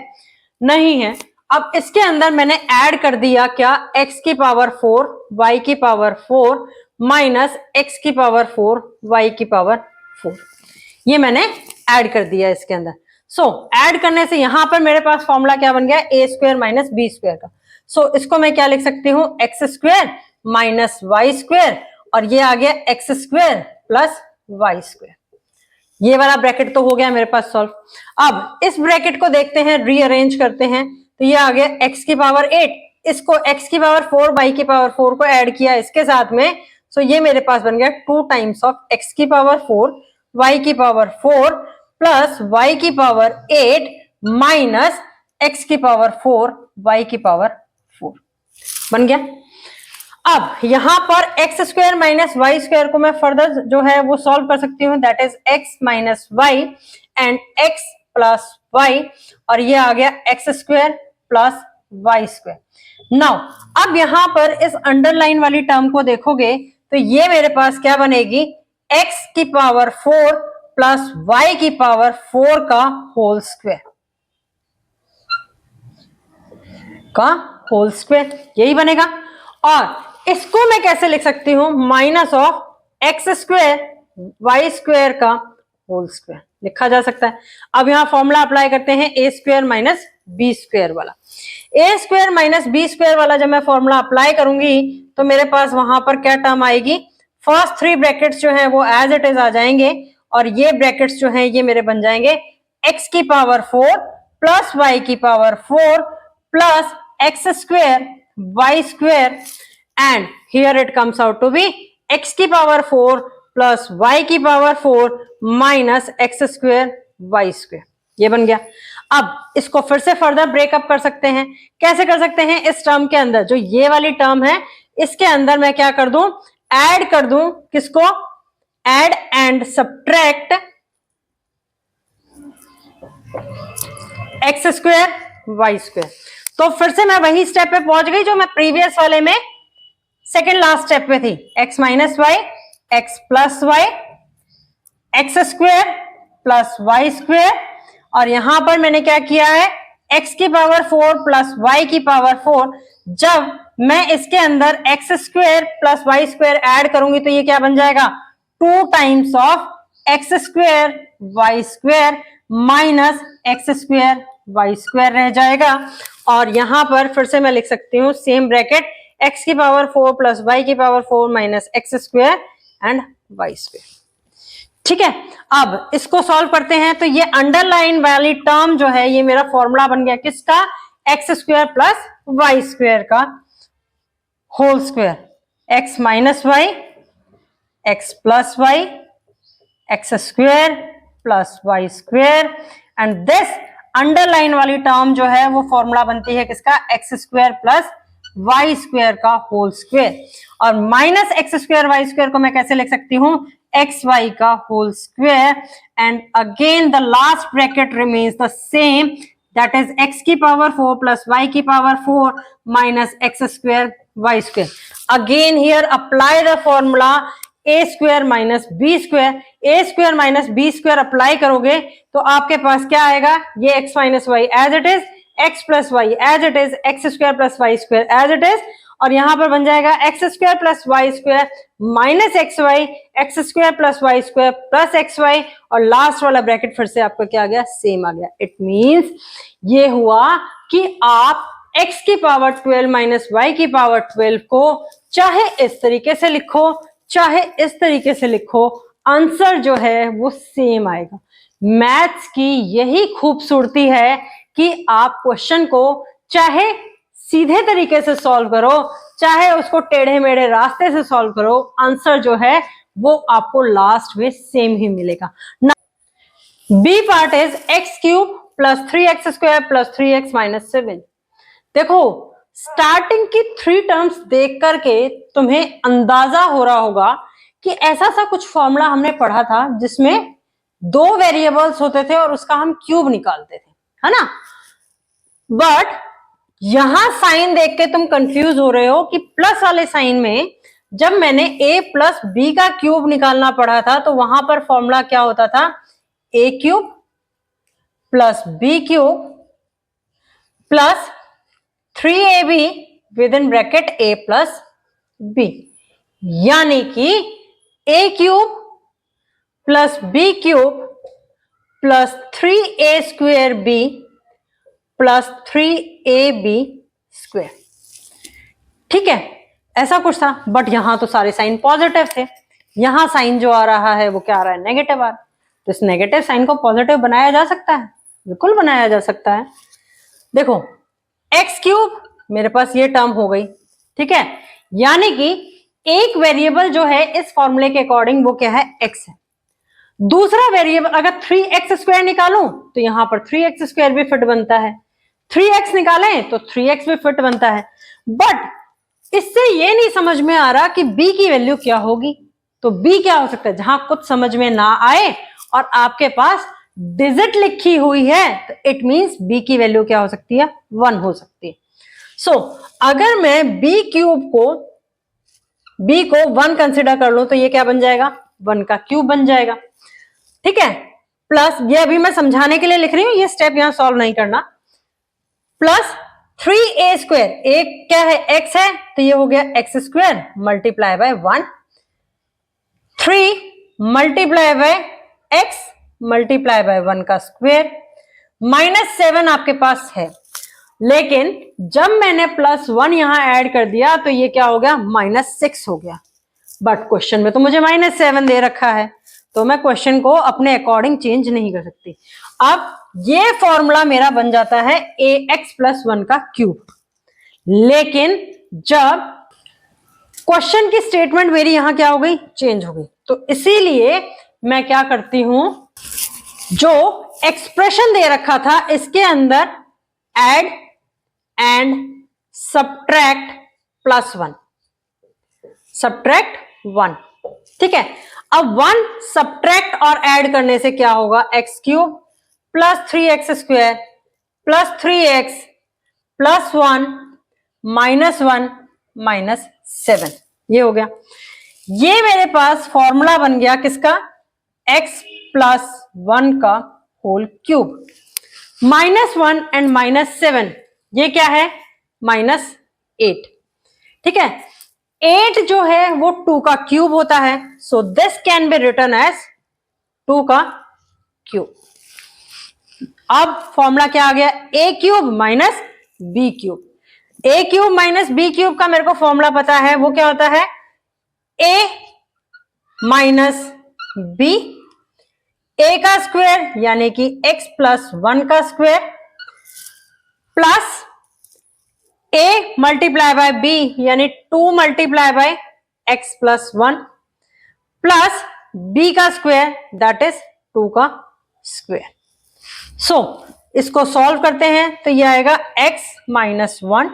नहीं है। अब इसके अंदर मैंने ऐड कर दिया क्या? x की पावर 4 y की पावर 4 माइनस x की पावर 4 y की पावर 4, ये मैंने ऐड कर दिया इसके अंदर। ऐड करने से यहां पर मेरे पास फॉर्मूला क्या बन गया? A square minus b square का। इसको मैं क्या लिख सकती हूँ? X square minus y square, और ये आ गया x square plus y square. ये वाला ब्रैकेट तो हो गया मेरे पास सॉल्व। अब इस ब्रैकेट को देखते हैं, रीअरेंज करते हैं, तो ये आ गया x की पावर 8, इसको x की पावर 4 y की पावर 4 को ऐड किया इसके साथ में, ये मेरे पास बन गया 2 टाइम्स ऑफ x की पावर 4 y की पावर 4 प्लस y की पावर 8 माइनस x की पावर 4 y की पावर 4 बन गया। अब यहां पर x square minus y square को मैं फर्दर जो है वो सॉल्व कर सकती हूँ, that is x minus y and x plus y, और ये आ गया x square plus y square. Now अब यहां पर इस अंडरलाइन वाली टर्म को देखोगे तो ये मेरे पास क्या बनेगी? एक्स की पावर 4 प्लस वाई की पावर 4 का होल स्क्वायर यही बनेगा। और इसको मैं कैसे लिख सकती हूं? Minus of x square y square का होल स्क्वायर लिखा जा सकता है। अब यहां फॉर्मूला अप्लाई करते हैं ए स्क्वायर माइनस बी स्क्वायर वाला। ए स्क्वायर माइनस बी स्क्वायर वाला जब मैं फॉर्मूला अप्लाई करूंगी तो मेरे पास वहां पर क्या टर्म आएगी? फर्स्ट 3 ब्रैकेट्स जो है वो एज इट इज आ जाएंगे, और ये ब्रैकेट्स जो है ये मेरे बन जाएंगे एक्स की पावर 4 प्लस वाई की power 4 plus x square y square, and here it comes out to be x की पावर 4 प्लस y की power 4 minus x square y square, ये बन गया। अब इसको फिर से फर्दर ब्रेकअप कर सकते हैं। कैसे कर सकते हैं? इस टर्म के अंदर जो ये वाली टर्म है इसके अंदर मैं क्या कर दूं? ऐड कर दूं। किसको? Add and subtract x square y square. तो फिर से मैं वही स्टेप पे पहुंच गई जो मैं प्रीवियस वाले में सेकेंड लास्ट स्टेप पे थी। X minus y, x plus y, x square plus y square, और यहां पर मैंने क्या किया है? एक्स की पावर 4 प्लस वाई की पावर 4। जब मैं इसके अंदर x square plus y square add करूंगी तो ये क्या बन जाएगा? 2 times of x square y square minus x square y square रह जाएगा। और यहां पर फिर से मैं लिख सकती हूं सेम ब्रैकेट, x की पावर 4 प्लस y की power 4 minus x square and y square. ठीक है, अब इसको सॉल्व करते हैं तो ये अंडरलाइन वाली टर्म जो है ये मेरा फॉर्मूला बन गया किसका? X square plus y square का whole square. X minus y, x plus y, x square plus y square, and this underline वाली टर्म जो है वो फॉर्मूला बनती है किसका? X square plus y square का होल स्क्वायर। और minus x square y square को मैं कैसे लिख सकती हूं? एक्स वाई का whole square, and again the last bracket remains the same, that is x की पावर 4 प्लस वाई की power 4 minus x square y square. Again here apply the formula a square minus b square. A square minus b square apply करोगे तो आपके पास क्या आएगा? ये x minus y as it is, x plus y as it is, x square plus y square as it is, और यहां पर बन जाएगा x square plus y square minus x Y, x square plus y square plus x y, और last वाला bracket फिर से आपका क्या आ गया? सेम आ गया। इट मींस ये हुआ कि आप x की पावर 12 माइनस वाई की पावर 12 को चाहे इस तरीके से लिखो चाहे इस तरीके से लिखो, आंसर जो है वो सेम आएगा। मैथ्स की यही खूबसूरती है कि आप क्वेश्चन को चाहे सीधे तरीके से सॉल्व करो चाहे उसको टेढ़े मेढ़े रास्ते से सॉल्व करो, आंसर जो है वो आपको लास्ट में सेम ही मिलेगा। B part is x cube plus 3x² plus 3x minus 7। देखो स्टार्टिंग की 3 टर्म्स देख करके तुम्हें अंदाजा हो रहा होगा कि ऐसा सा कुछ फॉर्मूला हमने पढ़ा था जिसमें 2 वेरिएबल्स होते थे और उसका हम क्यूब निकालते थे, है ना। बट यहां साइन देख के तुम कंफ्यूज हो रहे हो कि प्लस वाले साइन में जब मैंने a प्लस बी का क्यूब निकालना पड़ा था तो वहां पर फॉर्मूला क्या होता था, a cube plus b cube plus 3ab within bracket a plus b, यानी कि a cube plus b cube plus 3a² b plus 3ab square. ठीक है, ऐसा कुछ था। बट यहां तो सारे साइन पॉजिटिव थे, यहां साइन जो आ रहा है वो क्या आ रहा है, नेगेटिव आ रहा है। तो इस नेगेटिव साइन को पॉजिटिव बनाया जा सकता है, बिल्कुल बनाया जा सकता है। देखो एक्स क्यूब मेरे पास ये टर्म हो गई, ठीक है, यानी कि एक वेरिएबल जो है इस फॉर्मूले के अकॉर्डिंग वो क्या है, एक्स है। दूसरा वेरिएबल अगर 3x² निकालूं तो यहां पर 3x² भी फिट बनता है, 3x निकालें तो 3x भी फिट बनता है। बट इससे ये नहीं समझ में आ रहा कि b की वैल्यू क्या होगी। तो b क्या हो सकता है, जहां कुछ समझ में ना आए और आपके पास डिजिट लिखी हुई है तो इट मींस b की वैल्यू क्या हो सकती है, 1 हो सकती है। सो अगर मैं b क्यूब को b को 1 कंसिडर कर लूं तो ये क्या बन जाएगा, 1 का क्यूब बन जाएगा। ठीक है, प्लस ये अभी मैं समझाने के लिए लिख रही हूं, ये स्टेप यहां सॉल्व नहीं करना। प्लस 3a², एक क्या है, x है, तो ये हो गया x² multiply by 1, 3 multiply by x multiply by 1 का स्क्वायर माइनस 7 आपके पास है। लेकिन जब मैंने +1 यहां ऐड कर दिया तो ये क्या हो गया, -6 हो गया। बट क्वेश्चन में तो मुझे -7 दे रखा है, तो मैं क्वेश्चन को अपने अकॉर्डिंग चेंज नहीं कर सकती। अब ये फॉर्मूला मेरा बन जाता है ax + 1 का क्यूब। लेकिन जब क्वेश्चन की स्टेटमेंट मेरी यहां क्या हो गई, चेंज हो गई, तो इसीलिए मैं क्या करती हूं, जो एक्सप्रेशन दे रखा था इसके अंदर ऐड एंड सब्ट्रैक्ट +1, सब्ट्रैक्ट 1। ठीक है, अब 1 सब्ट्रैक्ट और ऐड करने से क्या होगा, x³ plus 3x² plus 3x plus 1 -1 -7, ये हो गया। ये मेरे पास फॉर्मूला बन गया किसका, x + 1 का होल क्यूब। -1 एंड -7 ये क्या है, -8। ठीक है, 8 जो है वो 2 का क्यूब होता है, so this can be written as 2 का क्यूब। अब फॉर्मूला क्या आ गया, a³ minus b cube. a³ minus b cube का मेरे को फॉर्मूला पता है, वो क्या होता है, a माइनस b, a का स्क्वायर यानी कि x + 1 का square plus a multiply bye b यानी 2 multiply by x + 1 plus b का स्क्वायर दैट इज 2 का स्क्वायर। सो इसको सॉल्व करते हैं तो ये आएगा x - 1,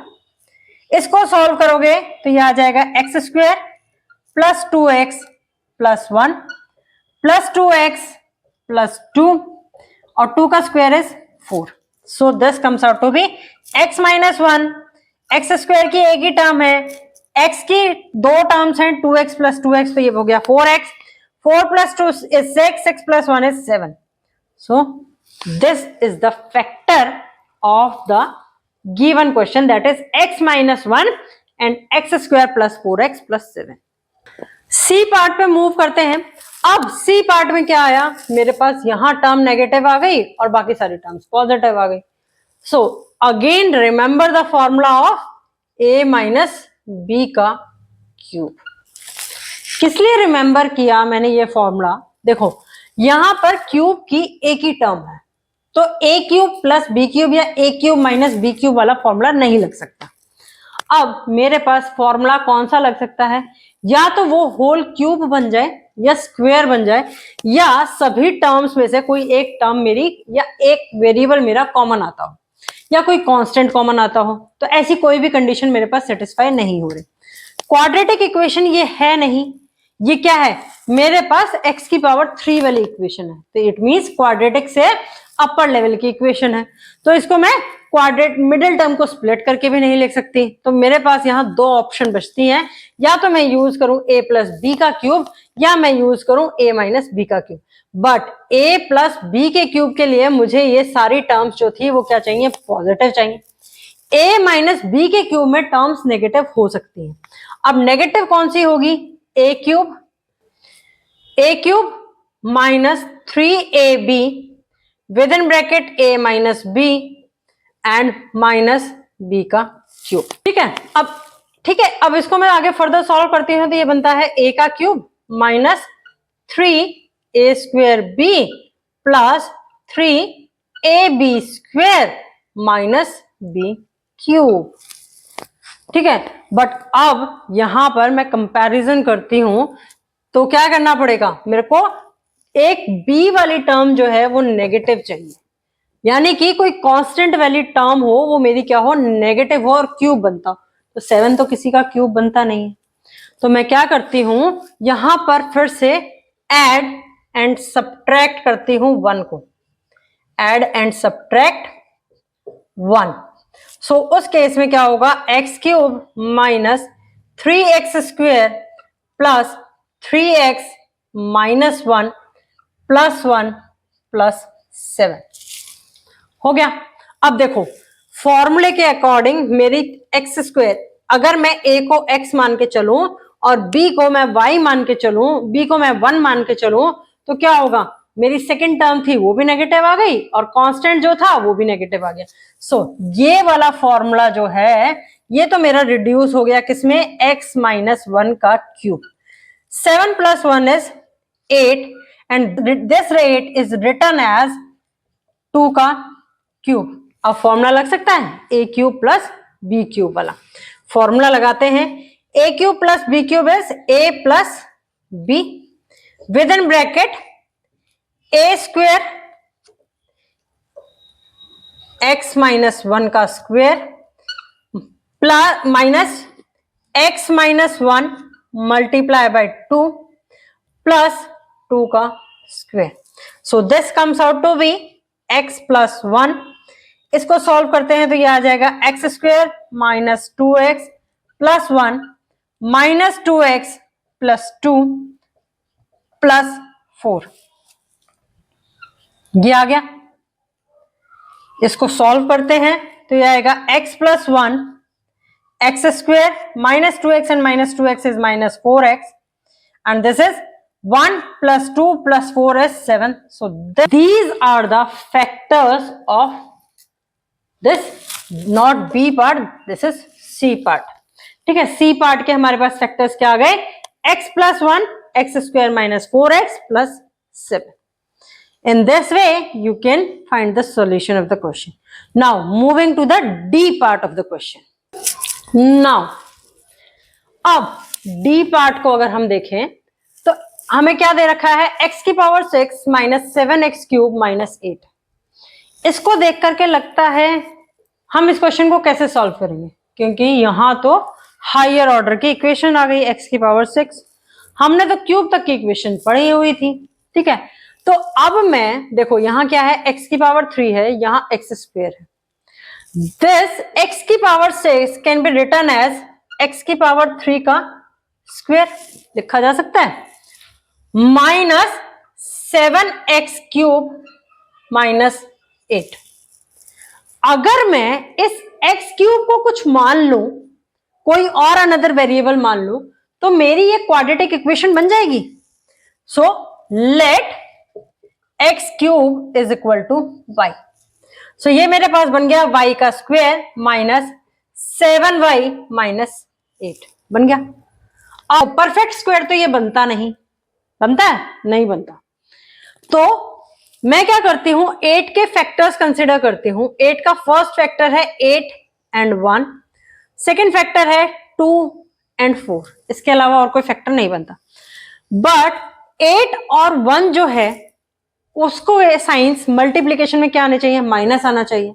इसको सॉल्व करोगे तो ये आ जाएगा x² plus 2x plus 1 plus 2x plus 2 और 2 का square is 4। So this comes out to be x - 1, x² की एक ही टर्म है, x की 2 टर्म्स हैं, 2x प्लस 2x, तो ये हो गया 4x, 4 + 2 is 6, 6 + 1 is 7. So this is the factor of the given question, that is x - 1 and x² plus 4x plus 7. C part पे मूव करते हैं। अब सी पार्ट में क्या आया, मेरे पास यहां टर्म नेगेटिव आ गई और बाकी सारी टर्म्स पॉजिटिव आ गई। So again remember the formula of a minus b का क्यूब। किस लिए रिमेंबर किया मैंने ये फॉर्मूला, देखो यहां पर क्यूब की एक ही टर्म है, तो a³ प्लस b³ या a³ माइनस b³ वाला फॉर्मूला नहीं लग सकता। अब मेरे पास फॉर्मूला कौन सा लग सकता है, या तो वो होल क्यूब बन जाए या स्क्वायर बन जाए, या सभी टर्म्स में से कोई एक टर्म मेरी या एक वेरिएबल मेरा कॉमन आता हो, या कोई कांस्टेंट कॉमन आता हो, तो ऐसी कोई भी कंडीशन मेरे पास सेटिस्फाई नहीं हो रही। क्वाड्रेटिक इक्वेशन ये है नहीं, ये क्या है, मेरे पास x की पावर 3 वाली इक्वेशन है, तो इट मींस क्वाड्रेटिक से अपर लेवल की इक्वेशन है। तो इसको मैं क्वाड्रेट मिडिल टर्म को स्प्लिट करके भी नहीं लिख सकती, तो मेरे पास यहाँ दो ऑप्शन बचती हैं, या तो मैं यूज करूं a प्लस बी का क्यूब, या मैं यूज करूं a माइनस बी का cube. But a plus b के क्यूब के लिए मुझे ये सारी टर्म्स जो थी वो क्या चाहिए, पॉजिटिव चाहिए। a माइनस बी के क्यूब में टर्म्स नेगेटिव हो सकती है। अब नेगेटिव कौन सी होगी, a cube minus 3ab within bracket a minus b and minus b का क्यूब। ठीक है, अब इसको मैं आगे फर्दर सॉल्व करती हूं, तो ये बनता है a का cube minus 3a square b plus 3ab square minus b cube. ठीक है, बट अब यहां पर मैं कंपैरिजन करती हूं, तो क्या करना पड़ेगा, मेरे को एक b वाली टर्म जो है वो नेगेटिव चाहिए, यानी कि कोई कांस्टेंट वाली टर्म हो वो मेरी क्या हो, नेगेटिव हो और क्यूब बनता हो। तो 7 तो किसी का क्यूब बनता नहीं है, तो मैं क्या करती हूं, यहां पर फिर से ऐड एंड सब्ट्रैक्ट करती हूं 1 को, ऐड एंड सब्ट्रैक्ट 1। सो उस केस में क्या होगा, x cube minus 3x square plus 3x minus 1 plus 1 plus 7 हो गया। अब देखो फॉर्मूले के अकॉर्डिंग मेरी एक्स स्क्वेयर, अगर मैं a को x मान के चलूं और b को मैं y मान के चलूं, b को मैं 1 मान के चलूं, तो क्या होगा, मेरी सेकंड टर्म थी वो भी नेगेटिव आ गई और कांस्टेंट जो था वो भी नेगेटिव आ गया। सो ये वाला फॉर्मूला जो है ये तो मेरा रिड्यूस हो गया किसमें, x माइनस 1 का cube. 7 plus 1 is 8 and this eight is written as 2 का क्यूब। अब फॉर्मूला लग सकता है a cube plus b cube वाला, फॉर्मूला लगाते हैं। a cube plus b cube is a plus b within bracket a square x minus 1 का square plus minus x minus 1 multiply by 2 plus 2 का square. So this comes out to be x plus 1। इसको solve करते हैं तो ये आ जाएगा x square minus 2x plus 1 minus 2x plus 2 plus 4, ये आ गया। इसको सॉल्व करते हैं तो ये आएगा x plus 1 x square minus 2x and minus 2x is minus 4x and this is 1 plus 2 plus 4 is 7. So these are the factors of this, not B part, this is C part. ठीक है, C part के हमारे पास factors क्या आ गए, x plus 1 x square minus 4x plus 7. In this way you can find the solution of the question. Now moving to the D part of the question. Now अब D part को अगर हम देखें तो हमें क्या दे रखा है, x की power 6 minus 7x cube minus 8। इसको देख करके लगता है हम इस क्वेश्चन को कैसे सॉल्व करेंगे, क्योंकि यहां तो हायर ऑर्डर की इक्वेशन आ गई x की पावर 6, हमने तो क्यूब तक की इक्वेशन पढ़ी हुई थी। ठीक है, तो अब मैं देखो यहां क्या है, x की पावर 3 है, यहां x स्क्वायर है। दिस x की power 6 can be written as x की पावर 3 का स्क्वायर लिखा जा सकता है, माइनस 7x क्यूब माइनस 8। अगर मैं इस x क्यूब को कुछ मान लूं, कोई और अनदर वेरिएबल मान लूं, तो मेरी ये क्वाड्रेटिक इक्वेशन बन जाएगी। So let x cube is equal to y। So ये मेरे पास बन गया y का स्क्वायर माइनस 7y माइनस 8 बन गया। अब परफेक्ट स्क्वायर तो ये बनता नहीं, बनता है नहीं बनता, तो मैं क्या करती हूं, 8 के फैक्टर्स कंसिडर करती हूं। 8 का फर्स्ट फैक्टर है 8 एंड 1, सेकेंड फैक्टर है 2 एंड 4, इसके अलावा और कोई फैक्टर नहीं बनता। बट 8 और 1 जो है उसको साइंस मल्टीप्लीकेशन में क्या आने चाहिए, माइनस आना चाहिए।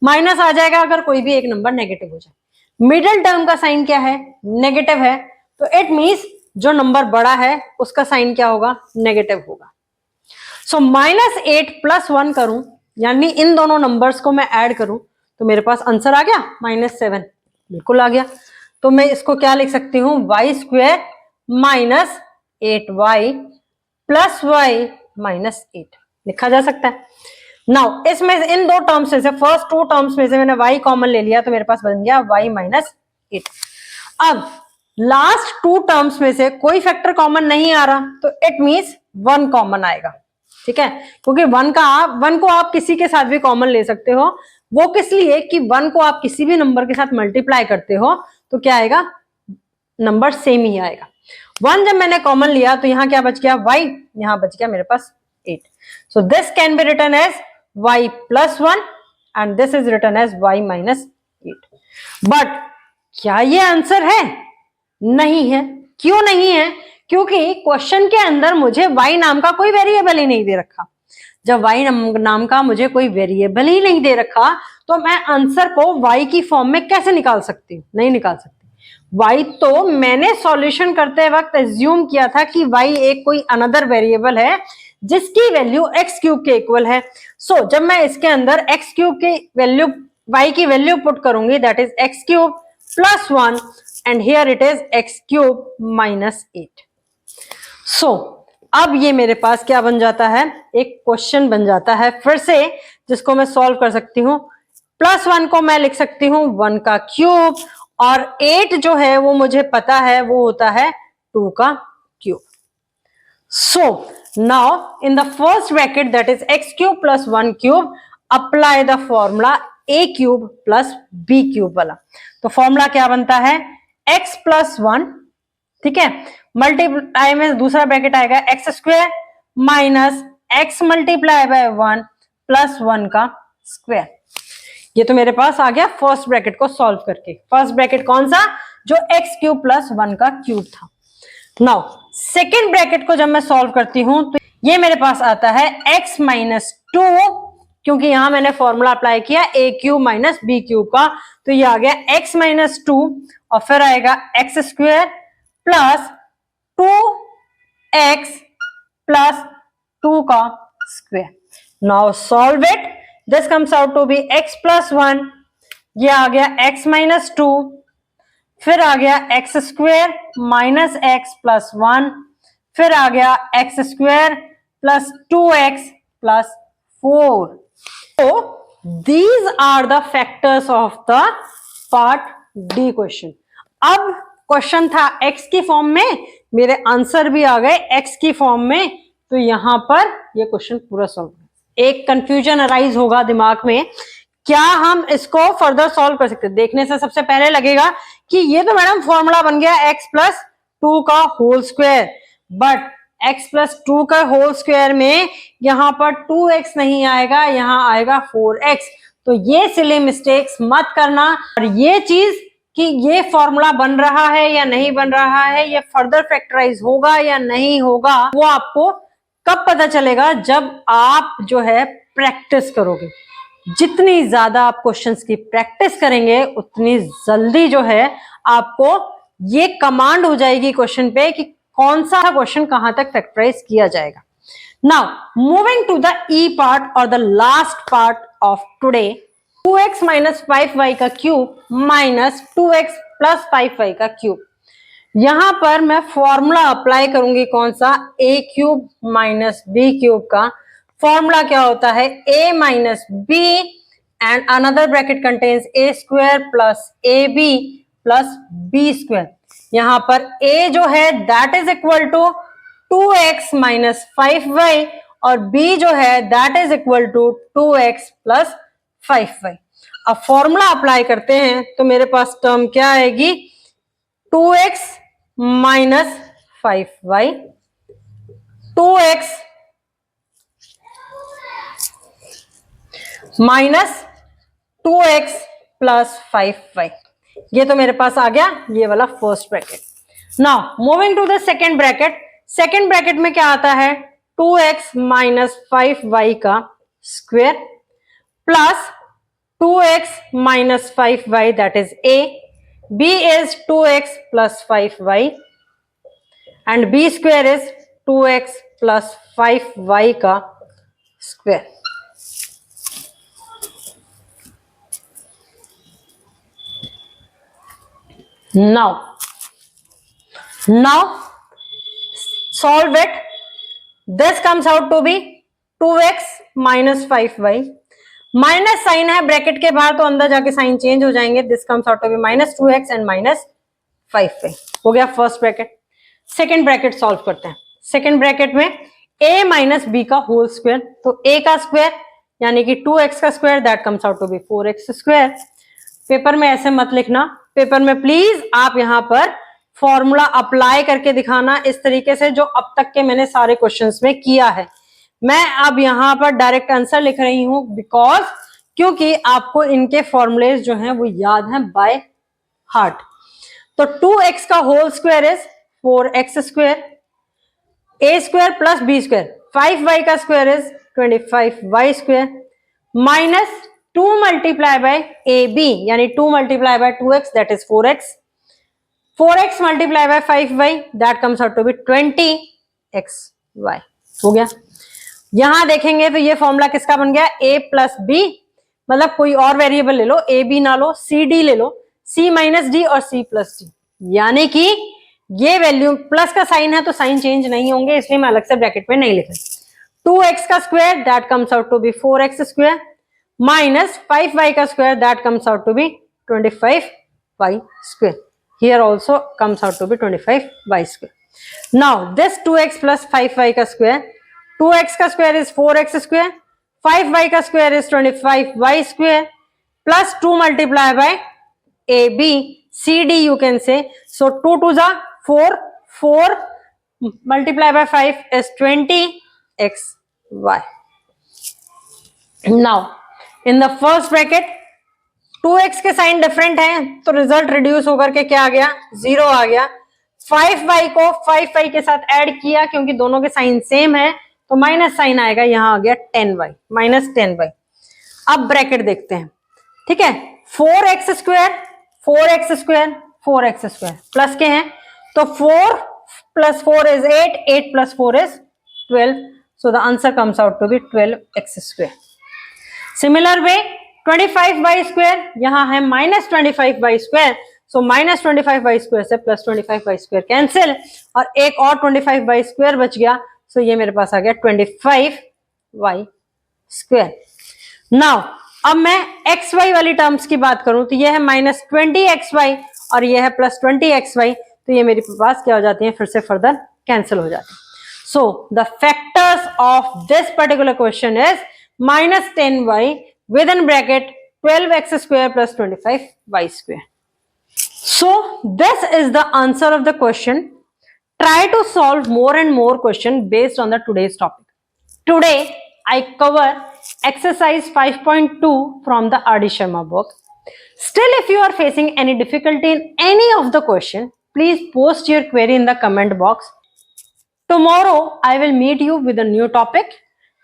माइनस आ जाएगा अगर कोई भी एक नंबर नेगेटिव हो जाए। मिडिल टर्म का साइन क्या है, नेगेटिव है, तो इट मींस जो नंबर बड़ा है उसका साइन क्या होगा, नेगेटिव होगा। सो -8 + 1 करूं, यानी इन दोनों नंबर्स को मैं ऐड करूं तो मेरे पास आंसर आ गया -7, बिल्कुल आ गया। तो मैं इसको क्या लिख सकती हूँ, y² - 8y + y - 8 लिखा जा सकता है। नाउ इसमें इन दो टर्म्स में से फर्स्ट 2 टर्म्स में से मैंने y कॉमन ले लिया तो मेरे पास बन गया y - 8। अब लास्ट 2 टर्म्स में से कोई फैक्टर कॉमन नहीं आ रहा तो इट मींस 1 कॉमन आएगा, ठीक है, क्योंकि 1 को आप किसी के साथ भी कॉमन ले सकते हो। वो किस लिए कि 1 को आप किसी भी नंबर के साथ मल्टीप्लाई करते हो तो क्या आएगा, नंबर सेम ही आएगा। 1 जब मैंने कॉमन लिया तो यहां क्या बच गया, y, यहां बच गया मेरे पास 8। So this can be written as y + 1 and this is written as y - 8। But क्या ये आंसर है, नहीं है। क्यों नहीं है, क्योंकि क्वेश्चन के अंदर मुझे y नाम का कोई वेरिएबल ही नहीं दे रखा। जब y नाम का मुझे कोई वेरिएबल ही नहीं दे रखा तो मैं आंसर को y की फॉर्म में कैसे निकाल सकती हूँ, नहीं निकाल सकती। y तो मैंने सॉल्यूशन करते वक्त एज्यूम किया था कि y एक कोई अनदर वेरिएबल है जिसकी वैल्यू x³ के इक्वल है। सो जब मैं इसके अंदर x³ की वैल्यू, y की वैल्यू पुट करूंगी, that is x³ + 1 and here it is x³ - 8। सो अब ये मेरे पास क्या बन जाता है, एक क्वेश्चन बन जाता है फिर से, जिसको मैं सॉल्व कर सकती हूँ। +1 को मैं लिख सकती हूँ 1 का क्यूब, और 8 जो है वो मुझे पता है वो होता है 2 का cube. So now in the first bracket that is x³ + 1 cube, apply the formula a³ + b³ वाला। तो फॉर्मूला क्या बनता है, x + 1, ठीक है, मल्टीप्लाई में दूसरा ब्रैकेट आएगा x² - x × 1 + 1 का स्क्वायर। ये तो मेरे पास आ गया फर्स्ट ब्रैकेट को सॉल्व करके। फर्स्ट ब्रैकेट कौन सा, जो x³ + 1 का क्यूब था। नाउ सेकेंड ब्रैकेट को जब मैं सॉल्व करती हूं तो ये मेरे पास आता है x - 2, क्योंकि यहां मैंने फॉर्मूला अप्लाई किया a³ - b³ का, तो ये आ गया x - 2 और फिर आएगा x² + 2x + 2 का square. Now solve it, this comes out to be x + 1, ये आ गया x - 2, फिर आ गया x² - x + 1, फिर आ गया x² + 2x + 4। So these are the factors of the part D question. अब क्वेश्चन था x की फॉर्म में, मेरे आंसर भी आ गए x की फॉर्म में, तो यहां पर ये क्वेश्चन पूरा सॉल्व। एक कंफ्यूजन अराइज होगा दिमाग में, क्या हम इसको फर्दर सॉल्व कर सकते हैं। देखने से सबसे पहले लगेगा कि ये तो मैडम फॉर्मूला बन गया x + 2 का होल स्क्वायर, बट x + 2 का होल स्क्वायर में यहां पर 2x नहीं आएगा, यहां आएगा 4x। तो ये सिली मिस्टेक्स मत करना। और ये चीज कि ये फॉर्मूला बन रहा है या नहीं बन रहा है, ये फर्दर फैक्टराइज होगा या नहीं होगा, वो आपको कब पता चलेगा, जब आप जो है प्रैक्टिस करोगे। जितनी ज्यादा आप क्वेश्चंस की प्रैक्टिस करेंगे उतनी जल्दी जो है आपको ये कमांड हो जाएगी क्वेश्चन पे कि कौन सा क्वेश्चन कहां तक फैक्टराइज किया जाएगा। Now moving to the E part और the last part of today, 2x - 5y का क्यूब - 2x + 5y का क्यूब। यहां पर मैं फॉर्मूला अप्लाई करूंगी कौन सा, a³ - b³ का। फॉर्मूला क्या होता है, a - b and another bracket contains a² + ab + b²। यहां पर a जो है that is equal to 2x - 5y और b जो है that is equal to 2x + 5y। अब फॉर्मूला अप्लाई करते हैं तो मेरे पास टर्म क्या आएगी, 2x - 5y, 2x - 2x + 5y। ये तो मेरे पास आ गया ये वाला first bracket. Now moving to the second bracket, second bracket में क्या आता है 2x माइनस 5y का square plus 2x minus 5y, that is A. B is 2x plus 5y and B square is 2x plus 5y का square. Now solve it. This comes out to be 2x minus 5y. Minus sign है bracket के बाहर तो अंदर जाके sign change हो जाएंगे. This comes out to be minus 2x and minus 5y. हो गया first bracket. Second bracket solve करते हैं. सेकेंड ब्रैकेट में a माइनस बी का होल स्क्वायर, तो a का स्क्वायर यानी कि 2x का square, that comes out to be 4x square. Paper में ऐसे मत लिखना, पेपर में प्लीज आप यहां पर फॉर्मूला अप्लाई करके दिखाना इस तरीके से जो अब तक के मैंने सारे क्वेश्चंस में किया है. मैं अब यहां पर डायरेक्ट आंसर लिख रही हूं बिकॉज क्योंकि आपको इनके फॉर्मूलेज जो हैं वो याद हैं बाय हार्ट. तो 2x का whole square is 4x square, a square plus b square, 5y का square is 25y square minus 2 multiply by ab यानी 2 multiply by 2x that is 4x, 4x multiply by 5y that comes out to be 20xy. हो गया. यहां देखेंगे तो ये formula किसका बन गया a प्लस बी, मतलब कोई और वेरिएबल ले लो, ए बी ना लो, सी डी ले लो, c माइनस डी और c प्लस डी, यानी कि ये वैल्यू प्लस का साइन है तो साइन चेंज नहीं होंगे, इसलिए मैं अलग से ब्रैकेट में नहीं लिख रही. 2x का square that comes out to be 4x square minus 5y का square that comes out to be 25y square. Here also comes out to be 25y square. Now this 2x plus 5y का square, 2x का square is 4x square, 5y का square is 25y square plus 2 multiply by ab cd you can say. So 2 to the 4, 4 multiplied by 5 is 20xy. Now in the first bracket 2x के sign different है तो result reduce होकर के क्या आ गया 0 आ गया. 5y को 5y के साथ ऐड किया क्योंकि दोनों के साइन सेम है तो माइनस साइन आएगा, यहां आ गया 10y माइनस 10y. अब ब्रैकेट देखते हैं. ठीक है, 4x square 4x square 4x square plus के हैं तो 4 plus 4 is 8, 8 plus 4 is 12. So the answer comes out to be 12x square. Similar way 25y square, यहां है minus 25y square, so minus 25y square से plus 25y square cancel और एक और 25y square बच गया. सो ये मेरे पास आ गया 25y स्क्वायर. नाउ अब मैं xy वाली टर्म्स की बात करूं तो ये है माइनस 20xy और ये है प्लस 20xy, तो ये मेरे पास क्या हो जाती है फिर से फर्दर कैंसिल हो जाती है. So the factors of this particular question is minus 10y with in bracket 12x square plus 25y square. So this is the answer of the question. Try to solve more and more questions based on the today's topic. Today I cover exercise 5.2 from the R.D. Sharma book. Still, if you are facing any difficulty in any of the question, please post your query in the comment box. Tomorrow I will meet you with a new topic.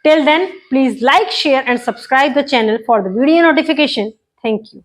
Till then, please like, share and subscribe the channel for the video notification. Thank you.